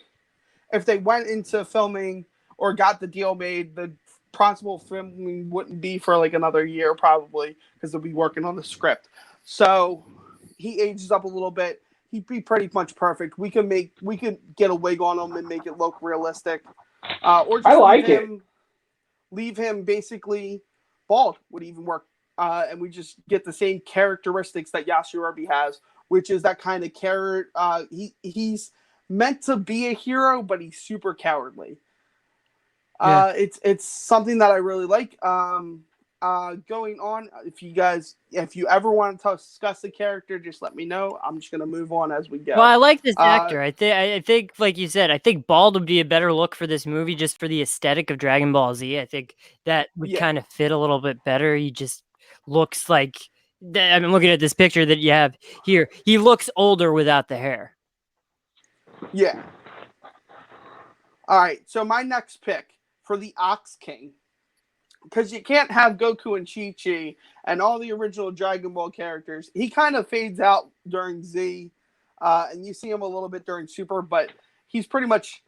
If they went into filming or got the deal made, the possible filming wouldn't be for like another year probably because they'll be working on the script. So he ages up a little bit. He'd be pretty much perfect. We could get a wig on him and make it look realistic. Or just leave him basically bald would even work. And we just get the same characteristics that Yajirobe has, which is that kind of character. He's meant to be a hero, but he's super cowardly. It's something that I really like. Going on, if you ever want to discuss the character, just let me know. I'm just gonna move on as we go. Well, I like this actor. I think, like you said, I think bald would be a better look for this movie, just for the aesthetic of Dragon Ball Z. I think that would kind of fit a little bit better. You just looks like. I'm looking at this picture that you have here. He looks older without the hair. Yeah. All right. So my next pick for the Ox King, because you can't have Goku and Chi-Chi and all the original Dragon Ball characters. He kind of fades out during Z, and you see him a little bit during Super, but he's pretty much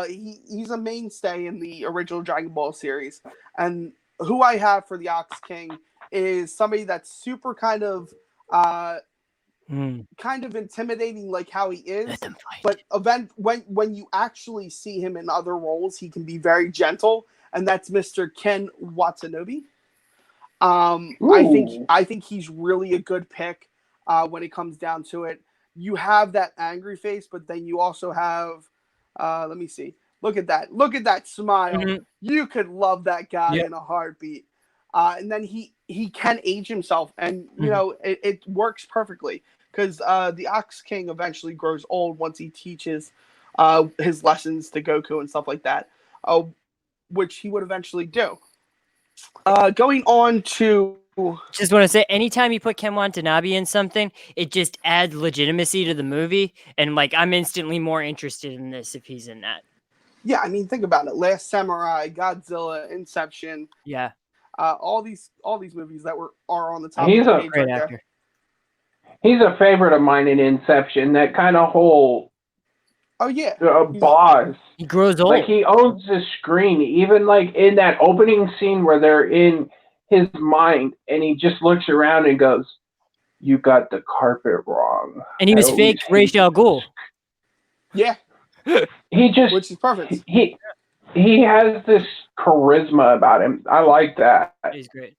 he's a mainstay in the original Dragon Ball series. And who I have for the Ox King is somebody that's super kind of intimidating, like how he is. Let them fight. But when you actually see him in other roles, he can be very gentle, and that's Mr. Ken Watanabe. I think he's really a good pick when it comes down to it. You have that angry face, but then you also have let me see. Look at that. Look at that smile. Mhm. You could love that guy Yep. in a heartbeat. And then he can age himself, and you Mhm. know it works perfectly because the Ox King eventually grows old once he teaches his lessons to Goku and stuff like that, which he would eventually do. Going on to Just want to say, anytime you put Ken Watanabe in something, it just adds legitimacy to the movie, and like I'm instantly more interested in this if he's in that. yeah, I mean think about it: Last Samurai, Godzilla, Inception, Yeah, all these movies that are on the top He's of the a page great right actor. there. He's a favorite of mine in Inception. That kind of whole Oh yeah, boss. He grows old. Like he owns the screen. Even like in that opening scene where they're in his mind, and he just looks around and goes, "You got the carpet wrong." And he was I fake always Ra's al Ghul. yeah, He just which is perfect. he has this charisma about him. I like that. He's great.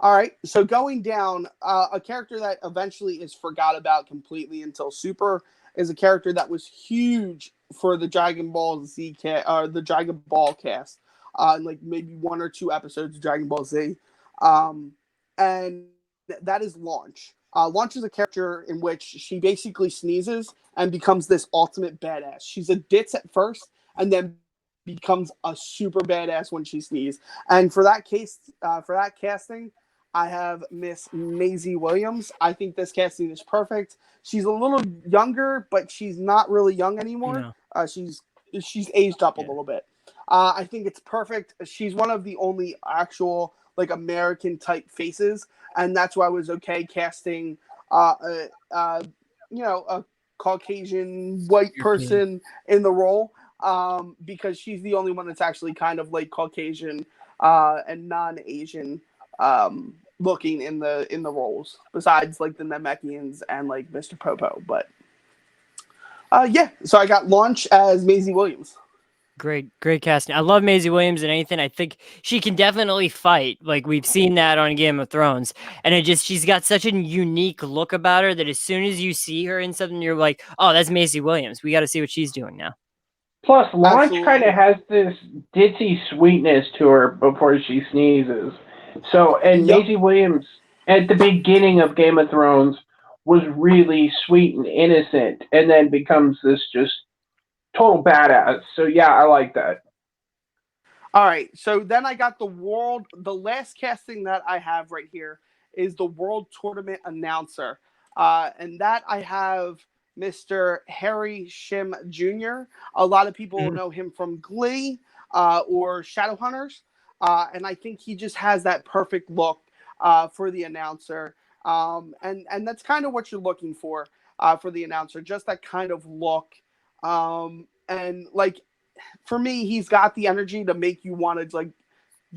All right, so going down, a character that eventually is forgot about completely until Super is a character that was huge for the Dragon Ball Z the Dragon Ball cast, like maybe 1 or 2 episodes of Dragon Ball Z, and that is Launch. Launch is a character in which she basically sneezes and becomes this ultimate badass. She's a ditz at first, and then becomes a super badass when she sneezes. And for that casting, I have Miss Maisie Williams. I think this casting is perfect. She's a little younger, but she's not really young anymore. No. She's aged up a little bit. I think it's perfect. She's one of the only actual like American type faces, and that's why I was okay casting, a Caucasian white person in the role, because she's the only one that's actually kind of like Caucasian and non-Asian looking in the roles, besides like the Namekians and like Mr. Popo. But yeah, so I got Launch as Maisie Williams. Great casting. I love Maisie Williams and anything. I think she can definitely fight. Like we've seen that on Game of Thrones. And she's got such a unique look about her that as soon as you see her in something, you're like, oh, that's Maisie Williams. We got to see what she's doing now. Plus, Launch Absolutely. kind of has this ditzy sweetness to her before she sneezes. So, and Yep. Maisie Williams at the beginning of Game of Thrones was really sweet and innocent, and then becomes this just total badass. So yeah, I like that. All right, so then I got the last casting that I have right here is the World Tournament announcer. And that I have Mr. Harry Shim Jr. A lot of people know him from Glee or Shadowhunters. And I think he just has that perfect look for the announcer. And that's kind of what you're looking for the announcer, just that kind of look. And like, for me, he's got the energy to make you want to like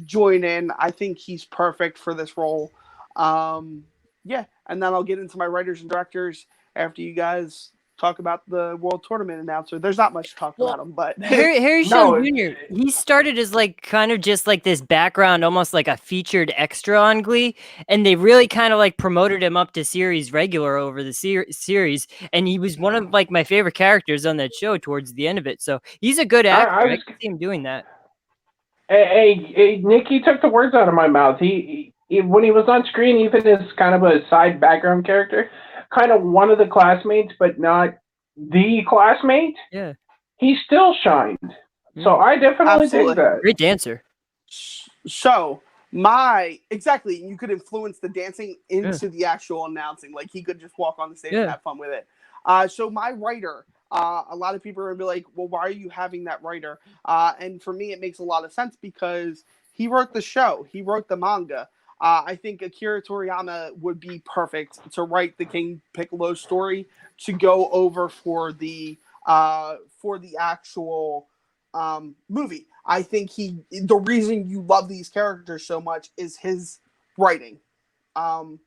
join in. I think he's perfect for this role. Yeah, and then I'll get into my writers and directors after you guys talk about the World Tournament announcer. There's not much to talk about him, but Harry No, Shum Jr. He started as like kind of just like this background, almost like a featured extra on Glee, and they really kind of like promoted him up to series regular over the series, and he was one of like my favorite characters on that show towards the end of it. So he's a good actor. I can see him doing that. Hey, Nick, he took the words out of my mouth. He when he was on screen, even as kind of a side background character, kind of one of the classmates, but not the classmate. Yeah, he still shined. So I definitely Absolutely. dig that. great dancer. So Exactly. You could influence the dancing into the actual announcing. Like he could just walk on the stage and have fun with it. So my writer, a lot of people are gonna be like, well, why are you having that writer? And for me, it makes a lot of sense because he wrote the show, he wrote the manga. I think Akira Toriyama would be perfect to write the King Piccolo story to go over for the actual movie. I think the reason you love these characters so much is his writing. And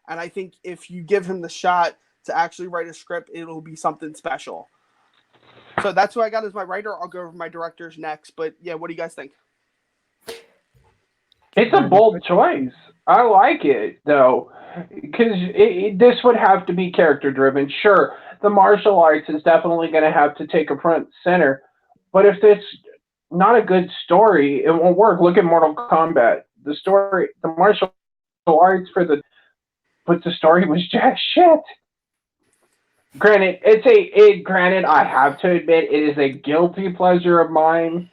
I think if you give him the shot to actually write a script, it'll be something special. So that's who I got as my writer. I'll go over my directors next. But yeah, what do you guys think? It's a bold choice. I like it, though, because this would have to be character-driven. Sure, the martial arts is definitely going to have to take a front center, but if it's not a good story, it won't work. Look at Mortal Kombat. The martial arts but the story was jack shit. Granted, granted, I have to admit, it is a guilty pleasure of mine.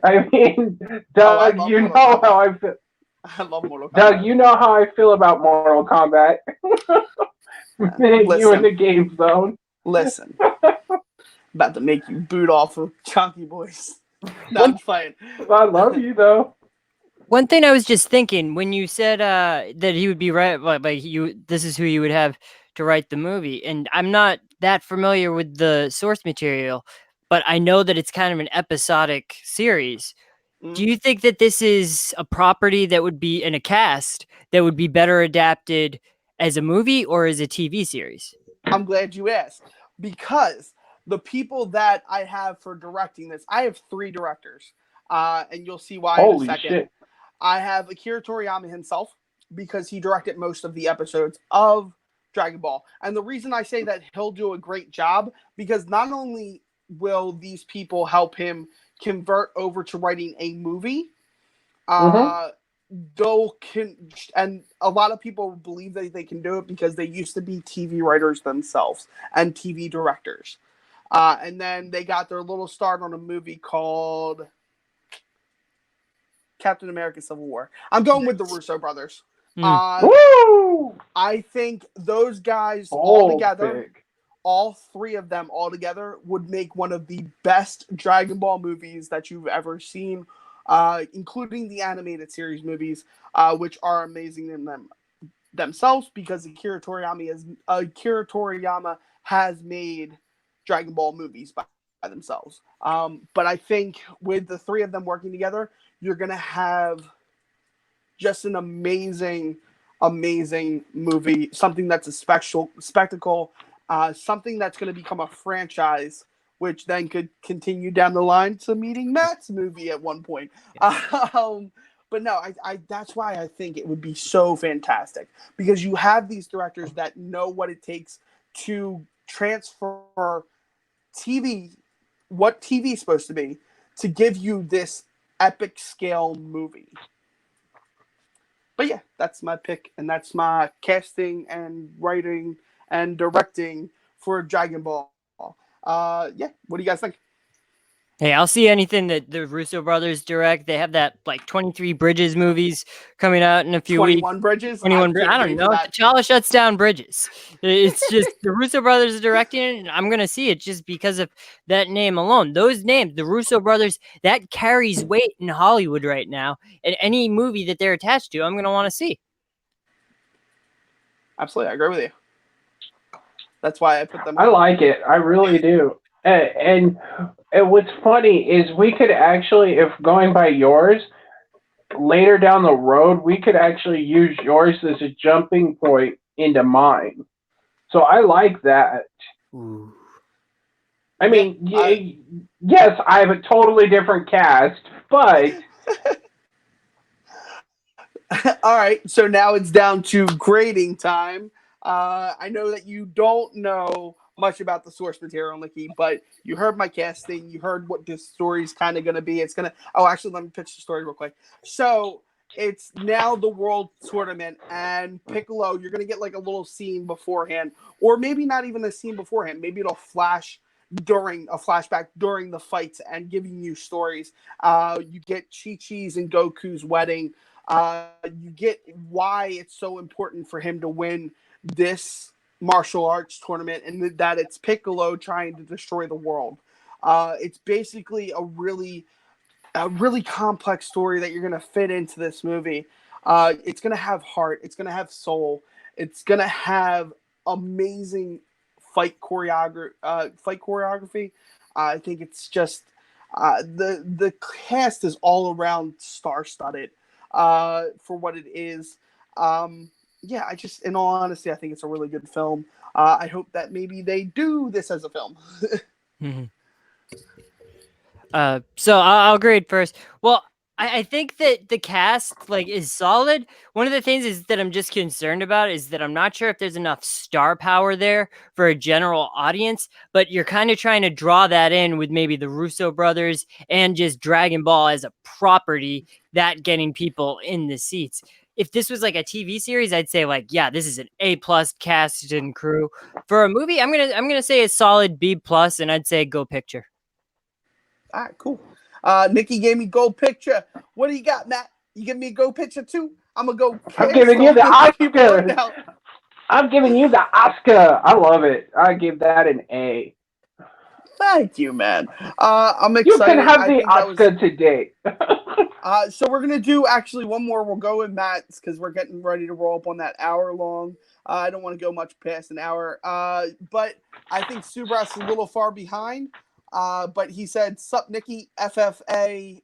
I mean, Doug, you know how I feel. I love Mortal Kombat. Doug, you know how I feel about Mortal Kombat. You in the game zone. Listen. About to make you boot off of ChonkyBoiz. No, I'm playing. I love you, though. One thing I was just thinking, when you said that he would be this is who you would have to write the movie, and I'm not that familiar with the source material, but I know that it's kind of an episodic series. Do you think that this is a property that would be in a cast that would be better adapted as a movie or as a TV series? I'm glad you asked, because the people that I have for directing this, I have 3 directors, and you'll see why in a second. Shit. I have Akira Toriyama himself, because he directed most of the episodes of Dragon Ball. And the reason I say that he'll do a great job, because not only will these people help him convert over to writing a movie, and a lot of people believe that they can do it because they used to be TV writers themselves and TV directors. And then they got their little start on a movie called Captain America Civil War. I'm going with the Russo brothers. I think those guys all together, all 3 of them all together, would make one of the best Dragon Ball movies that you've ever seen, including the animated series movies, which are amazing in themselves, because Akira Toriyama has made Dragon Ball movies by themselves. But I think with the 3 of them working together, you're going to have just an amazing movie, something that's a spectacle, something that's going to become a franchise, which then could continue down the line to Meeting Matt's movie at one point. But no, I that's why I think it would be so fantastic, because you have these directors that know what it takes to transfer what TV is supposed to be, to give you this epic scale movie. But yeah, that's my pick, and that's my casting and writing and directing for Dragon Ball. Yeah, what do you guys think? Hey, I'll see anything that the Russo brothers direct. They have that 23 Bridges movies coming out in a few 21 weeks. Bridges? 21 Bridges. I don't know. T'Challa shuts down Bridges. It's just the Russo brothers are directing it, and I'm going to see it just because of that name alone. Those names, the Russo brothers, that carries weight in Hollywood right now. And any movie that they're attached to, I'm going to want to see. Absolutely. I agree with you. That's why I put them. I like it. I really do. And what's funny is we could actually, if going by yours, later down the road, we could actually use yours as a jumping point into mine. So I like that. Ooh. I mean, yes, I have a totally different cast, but... All right, so now it's down to grading time. I know that you don't know much about the source material, Nikki, but you heard my casting. You heard what this story's kind of going to be. It's going to... Oh, actually, let me pitch the story real quick. So it's now the World Tournament, and Piccolo, you're going to get a little scene beforehand, or maybe not even a scene beforehand. Maybe it'll flash during a flashback during the fights and giving you stories. You get Chi-Chi's and Goku's wedding. You get why it's so important for him to win this martial arts tournament, and that it's Piccolo trying to destroy the world. It's basically a really complex story that you're going to fit into this movie. It's going to have heart. It's going to have soul. It's going to have amazing fight choreography. I think it's just the cast is all around star-studded for what it is. Yeah, in all honesty, I think it's a really good film. I hope that maybe they do this as a film. Mhm. So I'll grade first. Well, I think that the cast like is solid. One of the things is that I'm just concerned about is that I'm not sure if there's enough star power there for a general audience, but you're kind of trying to draw that in with maybe the Russo brothers and just Dragon Ball as a property that getting people in the seats. If this was like a TV series, I'd say like, yeah, this is an A+ cast and crew. For a movie, I'm gonna say a solid B+, and I'd say go picture. All right, cool. Nikki gave me gold picture. What do you got, Matt? You give me a gold picture too? I'm gonna go. I'm giving you the Oscar. I'm giving you the Oscar. I love it. I give that an A. Thank you, man. I'm excited. You can have the Oscar today. So we're gonna do actually one more. We'll go with Matt's because we're getting ready to roll up on that hour long. I don't want to go much past an hour. But I think Subras is a little far behind. But he said, "Sup, Nikki, FFA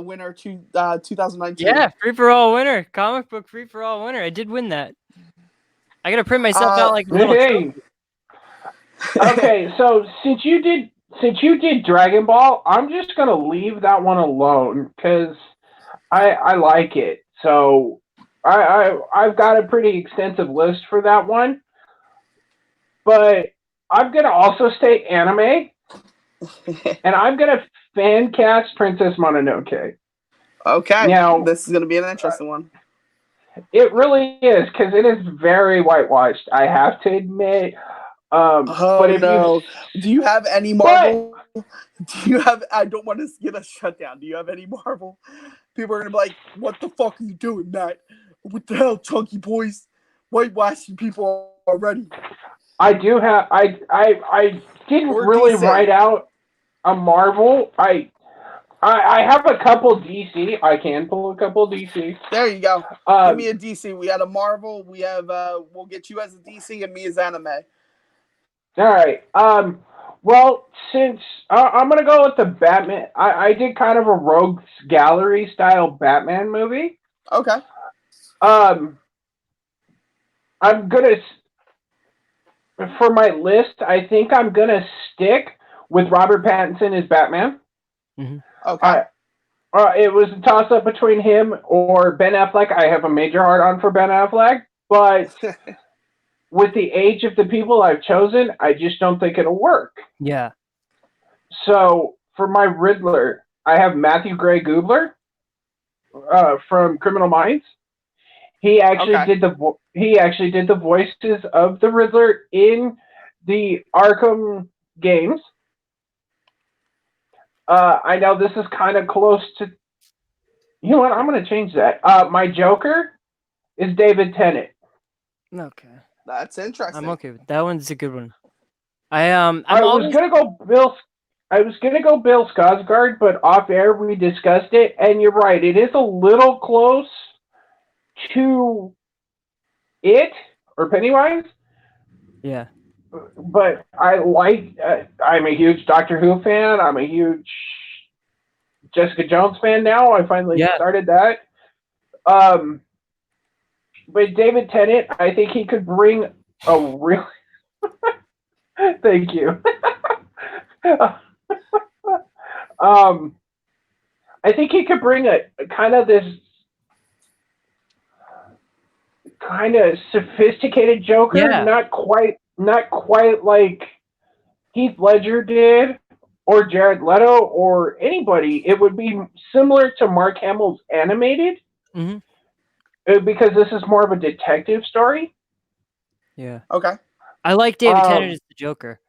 winner 2019." Yeah, free for all winner, comic book free for all winner. I did win that. I gotta print myself out like a little. Hey. Okay, so since you did Dragon Ball, I'm just gonna leave that one alone because I like it. So I've got a pretty extensive list for that one, but I'm gonna also say anime. And I'm going to fan cast Princess Mononoke. Okay. Now, this is going to be an interesting one. It really is, because it is very whitewashed, I have to admit. Do you have any Marvel? Do you have... I don't want to get us shut down. Do you have any Marvel? People are going to be like, what the fuck are you doing, Matt? What the hell, ChonkyBoiz? Whitewashing people already. I do have... I didn't really write out a Marvel. I have a couple DC. I can pull a couple DC. There you go. Give me a DC. We had a Marvel. We have we'll get you as a DC and me as anime. All right. Well, since I'm gonna go with the Batman. I did kind of a rogues gallery style Batman movie. Okay. I'm gonna for my list. I think I'm gonna stick with Robert Pattinson as Batman. Mm-hmm. Okay. It was a toss-up between him or Ben Affleck. I have a major hard-on for Ben Affleck, but with the age of the people I've chosen, I just don't think it'll work. Yeah. So, for my Riddler, I have Matthew Gray Gubler from Criminal Minds. He actually did the voices of the Riddler in the Arkham games. I know this is kind of close to... You know what? I'm going to change that. My Joker is David Tennant. Okay. That's interesting. I'm okay with that. One's a good one. I was going to go Bill Skarsgård, but off air we discussed it, and you're right. It is a little close to it, or Pennywise. Yeah. But I'm a huge Doctor Who fan. I'm a huge Jessica Jones fan now. I finally started that. But David Tennant, I think he could bring a real... Thank you. I think he could bring a kind of this kind of sophisticated Joker, not quite like Heath Ledger did, or Jared Leto, or anybody. It would be similar to Mark Hamill's animated, because this is more of a detective story. Yeah. Okay. I like David Tennant as the Joker.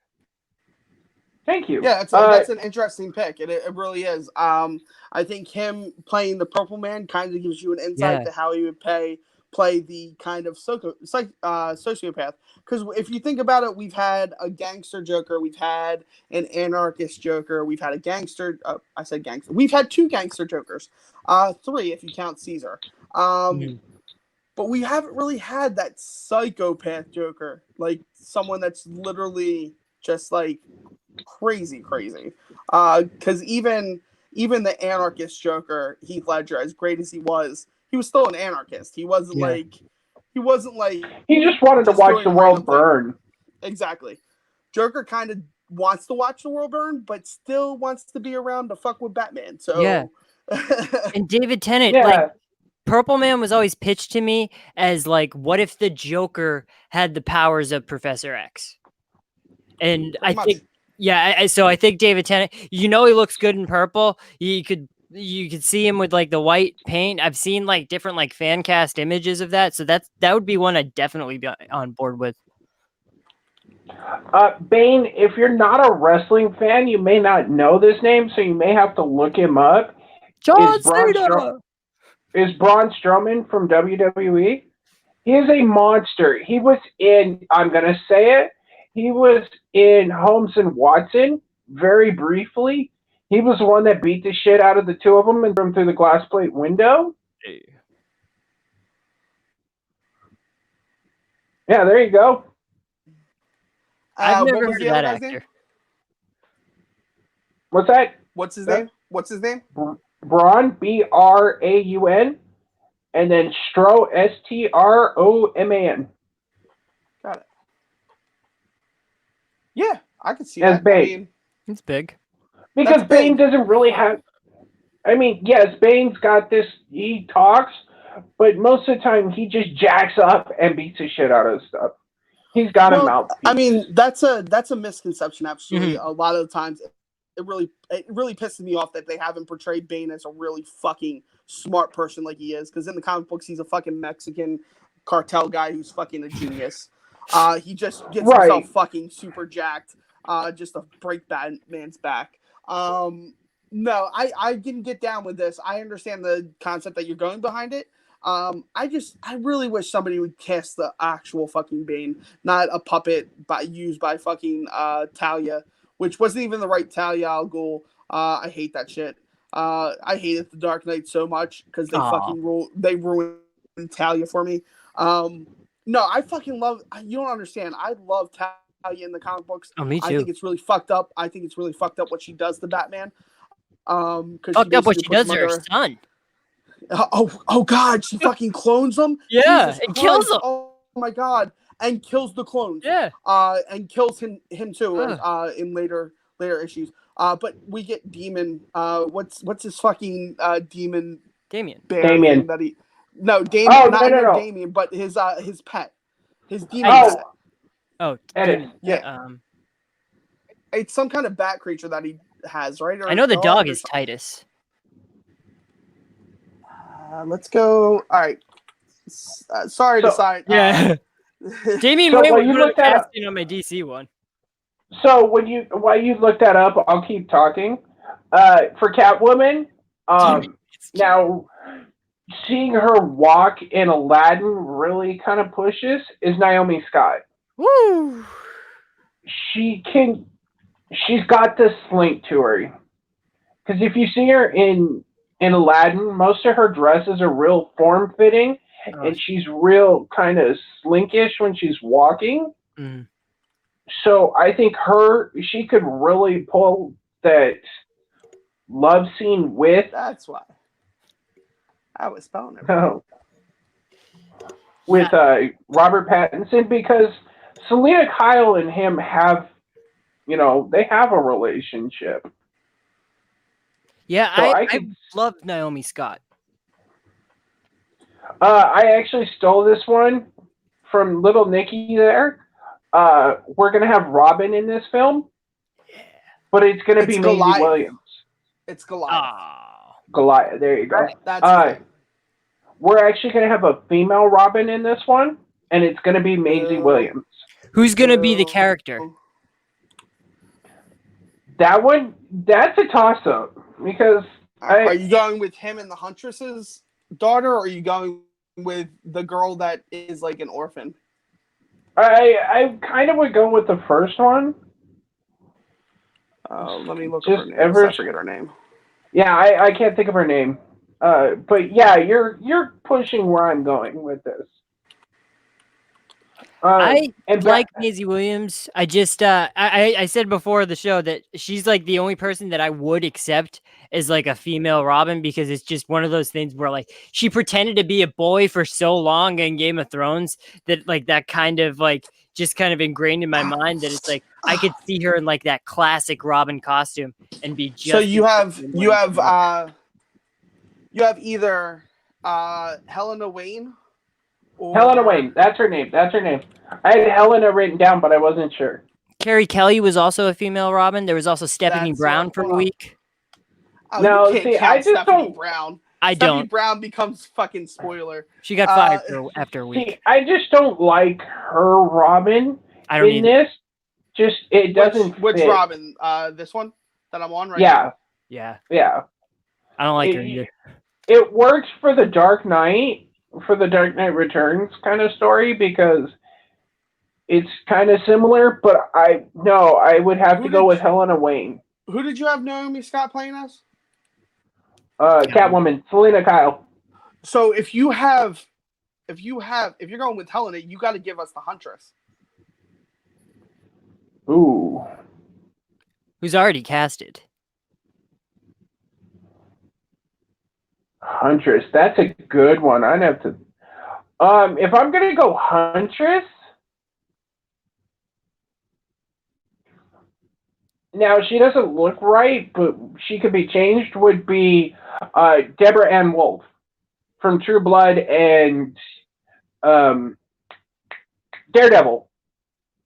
Thank you. Yeah, that's an interesting pick. It really is. I think him playing the Purple Man kind of gives you an insight to how he would play the kind of sociopath. Because if you think about it, we've had a gangster Joker, we've had an anarchist Joker, we've had a gangster. I said gangster. We've had 2 gangster Jokers, 3 if you count Caesar. But we haven't really had that psychopath Joker, like someone that's literally just like crazy. Because even the anarchist Joker, Heath Ledger, as great as he was still an anarchist. He wasn't like he just wanted to watch the world burn. Exactly. Joker kind of wants to watch the world burn, but still wants to be around to fuck with Batman. So and David Tennant, like Purple Man was always pitched to me as like, what if the Joker had the powers of Professor X? And I think, so I think David Tennant, he looks good in purple. You could see him with like the white paint. I've seen like different like fan cast images of that. So that would be one I'd definitely be on board with. Bane, if you're not a wrestling fan, you may not know this name, so you may have to look him up. John Cena! Is Braun Strowman from WWE? He is a monster. He was in, I'm going to say it, he was in Holmes and Watson very briefly. He was the one that beat the shit out of the 2 of them and threw them through the glass plate window. Hey. Yeah, there you go. I've never heard of that actor. Name? What's that? What's his name? What's his name? Braun, Braun, and then Stroman. Got it. Yeah, I can see as that. Bane. I mean, it's big. Because Bane doesn't really have... I mean, yes, Bane's got this... He talks, but most of the time he just jacks up and beats the shit out of stuff. He's got a mouthpiece. I mean, that's a misconception, absolutely. A lot of the times... It really pisses me off that they haven't portrayed Bane as a really fucking smart person like he is. Because in the comic books, he's a fucking Mexican cartel guy who's fucking a genius. He just gets himself fucking super jacked just to break Batman's back. No, I didn't get down with this. I understand the concept that you're going behind it. I really wish somebody would cast the actual fucking Bane, not a puppet used by fucking Talia. Which wasn't even the right Talia al Ghul. I hate that shit. I hated The Dark Knight so much because they ruined Talia for me. No, I fucking love. You don't understand. I love Talia in the comic books. Oh, me too. I think it's really fucked up. I think it's really fucked up what she does to Batman. Fucked up what she does to her son. Oh God, she fucking clones them. Yeah, and kills them. Oh my God. And kills the clones. Yeah. And kills him too in later issues. But we get Demon. What's his fucking demon? Damien. Damien. That he. No, Damien. Oh, no. Damien, but his pet. His demon. Pet. Oh, Edit. Yeah. It's some kind of bat creature that he has, right? I know the dog is Titus. Let's go. All right. Sorry to sign. Yeah. Damien Wayne would have casting on my DC one. So while you look that up, I'll keep talking. For Catwoman, now seeing her walk in Aladdin really kind of pushes is Naomi Scott. Woo! She's got this slink to her. Because if you see her in Aladdin, most of her dresses are real form-fitting. And she's real kind of slinkish when she's walking. Mm. So I think she could really pull that love scene with. That's why I was spelling it. With Robert Pattinson, because Selena Kyle and him have, they have a relationship. Yeah, so I love Naomi Scott. I actually stole this one from Little Nicky there. We're going to have Robin in this film. Yeah. But it's going to be Maisie Williams. It's Goliath. Goliath, there you go. Right, that's we're actually going to have a female Robin in this one, and it's going to be Maisie Williams. Who's going to be the character? That one, that's a toss-up because Are you going with him and the Huntress's daughter, or are you going with the girl that is like an orphan? I kind of would go with the first one. Let me look up Just her name. I forget her name. Yeah, I can't think of her name. But yeah, you're pushing where I'm going with this. I like Maisie Williams. I just I said before the show that she's like the only person that I would accept as like a female Robin, because it's just one of those things where like she pretended to be a boy for so long in Game of Thrones that like that kind of like just kind of ingrained in my mind that it's like I could see her in like that classic Robin costume and be just. So you have either Helena Wayne. Helena Wayne, that's her name. I had Helena written down, but I wasn't sure. Carrie Kelly was also a female Robin. There was also Stephanie Brown for a week. Oh, no, see, I just Stephanie Brown. Stephanie Brown becomes fucking spoiler. She got fired after a week. See, I just don't like her Robin in this. Just it doesn't. Which fit. Robin? This one that I'm on right now. Yeah. I don't like her either. It works for the Dark Knight. For the Dark Knight Returns kind of story because it's kind of similar, but I would have to go with Helena Wayne. Who did you have Naomi Scott playing as? Catwoman, Selena Kyle. So if you're going with Helena, you got to give us the Huntress. Ooh. Who's already casted? Huntress, that's a good one. I'd have to. If I'm gonna go Huntress, now she doesn't look right, but she could be changed. Would be Deborah Ann Wolf from True Blood and Daredevil.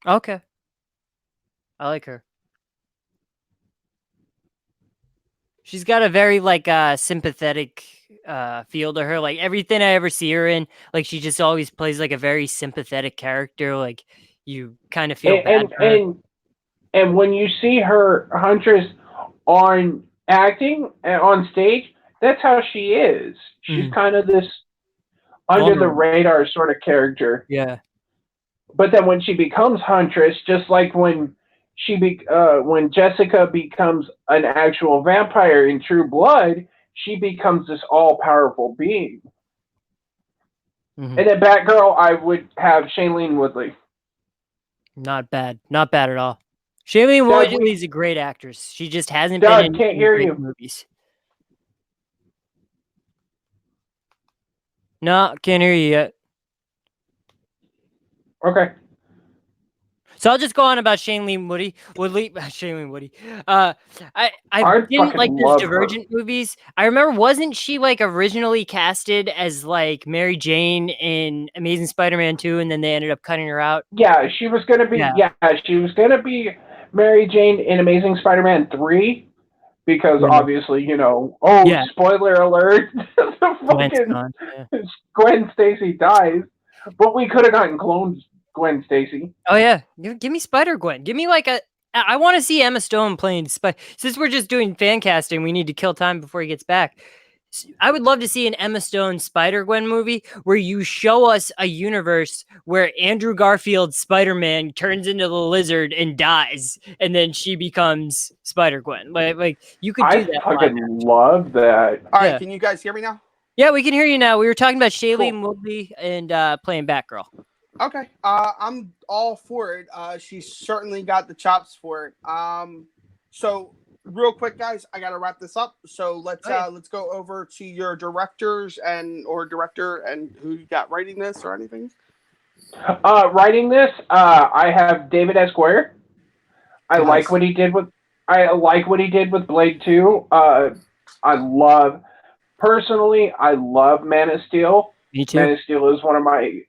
Okay, I like her. She's got a very like sympathetic feel to her. Like everything I ever see her in, like she just always plays like a very sympathetic character. Like you kind of feel bad for her. And when you see her Huntress on acting on stage, that's how she is. She's kind of this under the radar sort of character. Yeah. But then when she becomes Huntress, just like when when Jessica becomes an actual vampire in True Blood, she becomes this all-powerful being. And then Batgirl, I would have Shailene Woodley. Not bad at all. Shailene Woodley is a great actress. She just hasn't been in great movies. No, can't hear you yet. Okay. So I'll just go on about Shailene Woodley. I didn't like those Divergent movies. I remember, wasn't she like originally casted as like Mary Jane in Amazing Spider-Man 2, and then they ended up cutting her out? Yeah, she was gonna be. Yeah, she was gonna be Mary Jane in Amazing Spider-Man 3 because obviously, spoiler alert, Gwen Stacy dies, but we could have gotten clones. Gwen Stacy. Oh yeah, give me Spider-Gwen. Give me like I want to see Emma Stone playing Since we're just doing fan casting, we need to kill time before he gets back. I would love to see an Emma Stone Spider-Gwen movie where you show us a universe where Andrew Garfield's Spider-Man turns into the Lizard and dies, and then she becomes Spider-Gwen. Like you could do that. I fucking love that. All right, can you guys hear me now? Yeah, we can hear you now. We were talking about Shailene Woodley and playing Batgirl. Okay, I'm all for it. She's certainly got the chops for it. So real quick, guys, I gotta wrap this up. So let's go over to your director and who you got writing this or anything. Writing this, I have David S. Goyer. I like what he did with Blade 2. I love Man of Steel. Me too. Man of Steel is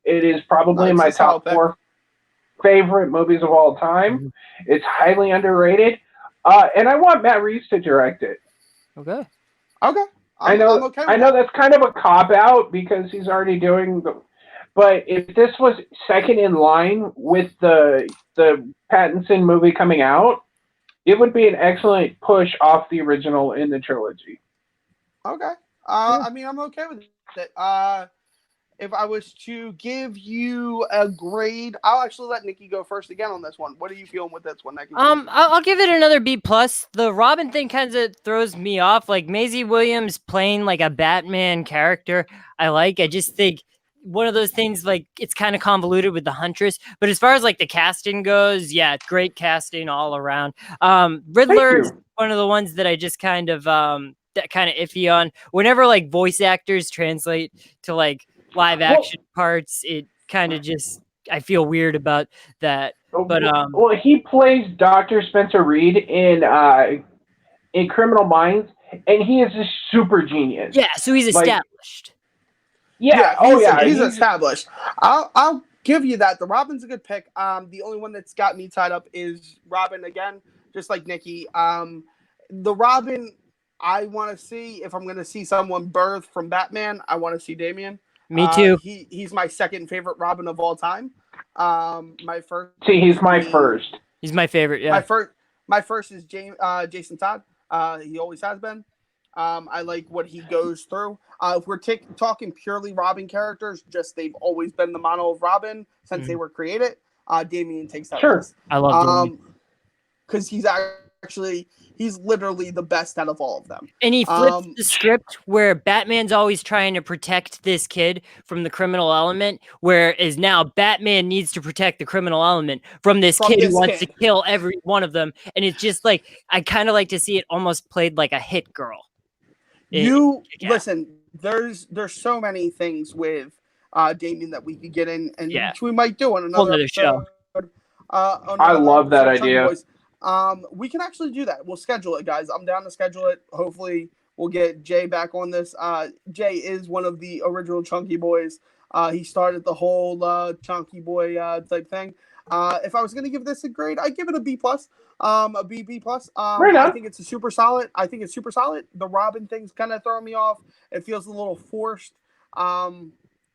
it is probably my top 4 favorite movies of all time. It's highly underrated. And I want Matt Reeves to direct it. Okay. I know that's kind of a cop-out because he's already doing but if this was second in line with the Pattinson movie coming out, it would be an excellent push off the original in the trilogy. Okay. I mean, I'm okay with it. If I was to give you a grade, I'll actually let Nikki go first again on this one. What are you feeling with this one, Nikki? I'll give it another B plus. The Robin thing kind of throws me off. Like Maisie Williams playing like a Batman character, I just think one of those things, like it's kind of convoluted with the Huntress. But as far as like the casting goes, yeah, great casting all around. Riddler is one of the ones that I just kind of that kind of iffy on. Whenever like voice actors translate to like live action parts, it kind of just I feel weird about that. But well, he plays Dr. Spencer Reed in Criminal Minds, and he is a super genius. Yeah, so he's established. He's established. I'll give you that. The Robin's a good pick. The only one that's got me tied up is Robin again, just like Nikki. The Robin I want to see, if I'm going to see someone birth from Batman, I want to see Damian. Me too. He's my second favorite Robin of all time. My first. See, he's my first. He's my favorite. Yeah. My first is Jason Todd. He always has been. I like what he goes through. If we're talking purely Robin characters, just they've always been the mono of Robin since they were created. Damian takes that. Sure. I love Damian. Because he's literally the best out of all of them. And he flips the script where Batman's always trying to protect this kid from the criminal element, whereas now Batman needs to protect the criminal element from this kid who wants to kill every one of them. And it's just like, I kind of like to see it almost played like a hit girl. Listen, there's so many things with Damian that we could get in, and which we might do on another show. I love that idea. We can actually do that. We'll schedule it, guys. I'm down to schedule it. Hopefully, we'll get Jay back on this. Jay is one of the original Chunky Boys. He started the whole Chunky Boy type thing. If I was going to give this a grade, I'd give it a B plus, a B plus. I think it's super solid. The Robin thing's kind of throwing me off. It feels a little forced.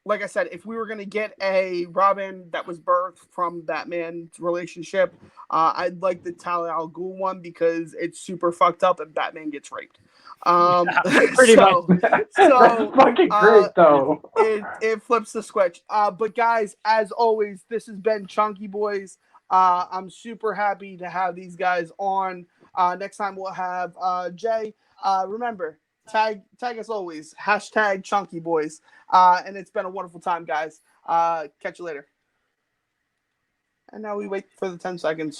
Like I said, if we were going to get a Robin that was birthed from Batman's relationship, I'd like the Talia al Ghul one because it's super fucked up and Batman gets raped. Pretty much. That's fucking great, though. It flips the switch. But guys, as always, this has been Chunky Boys. I'm super happy to have these guys on. Next time we'll have Jay. Remember, tag us always. # Chunky Boys. And it's been a wonderful time, guys. Catch you later. And now we wait for the 10 seconds.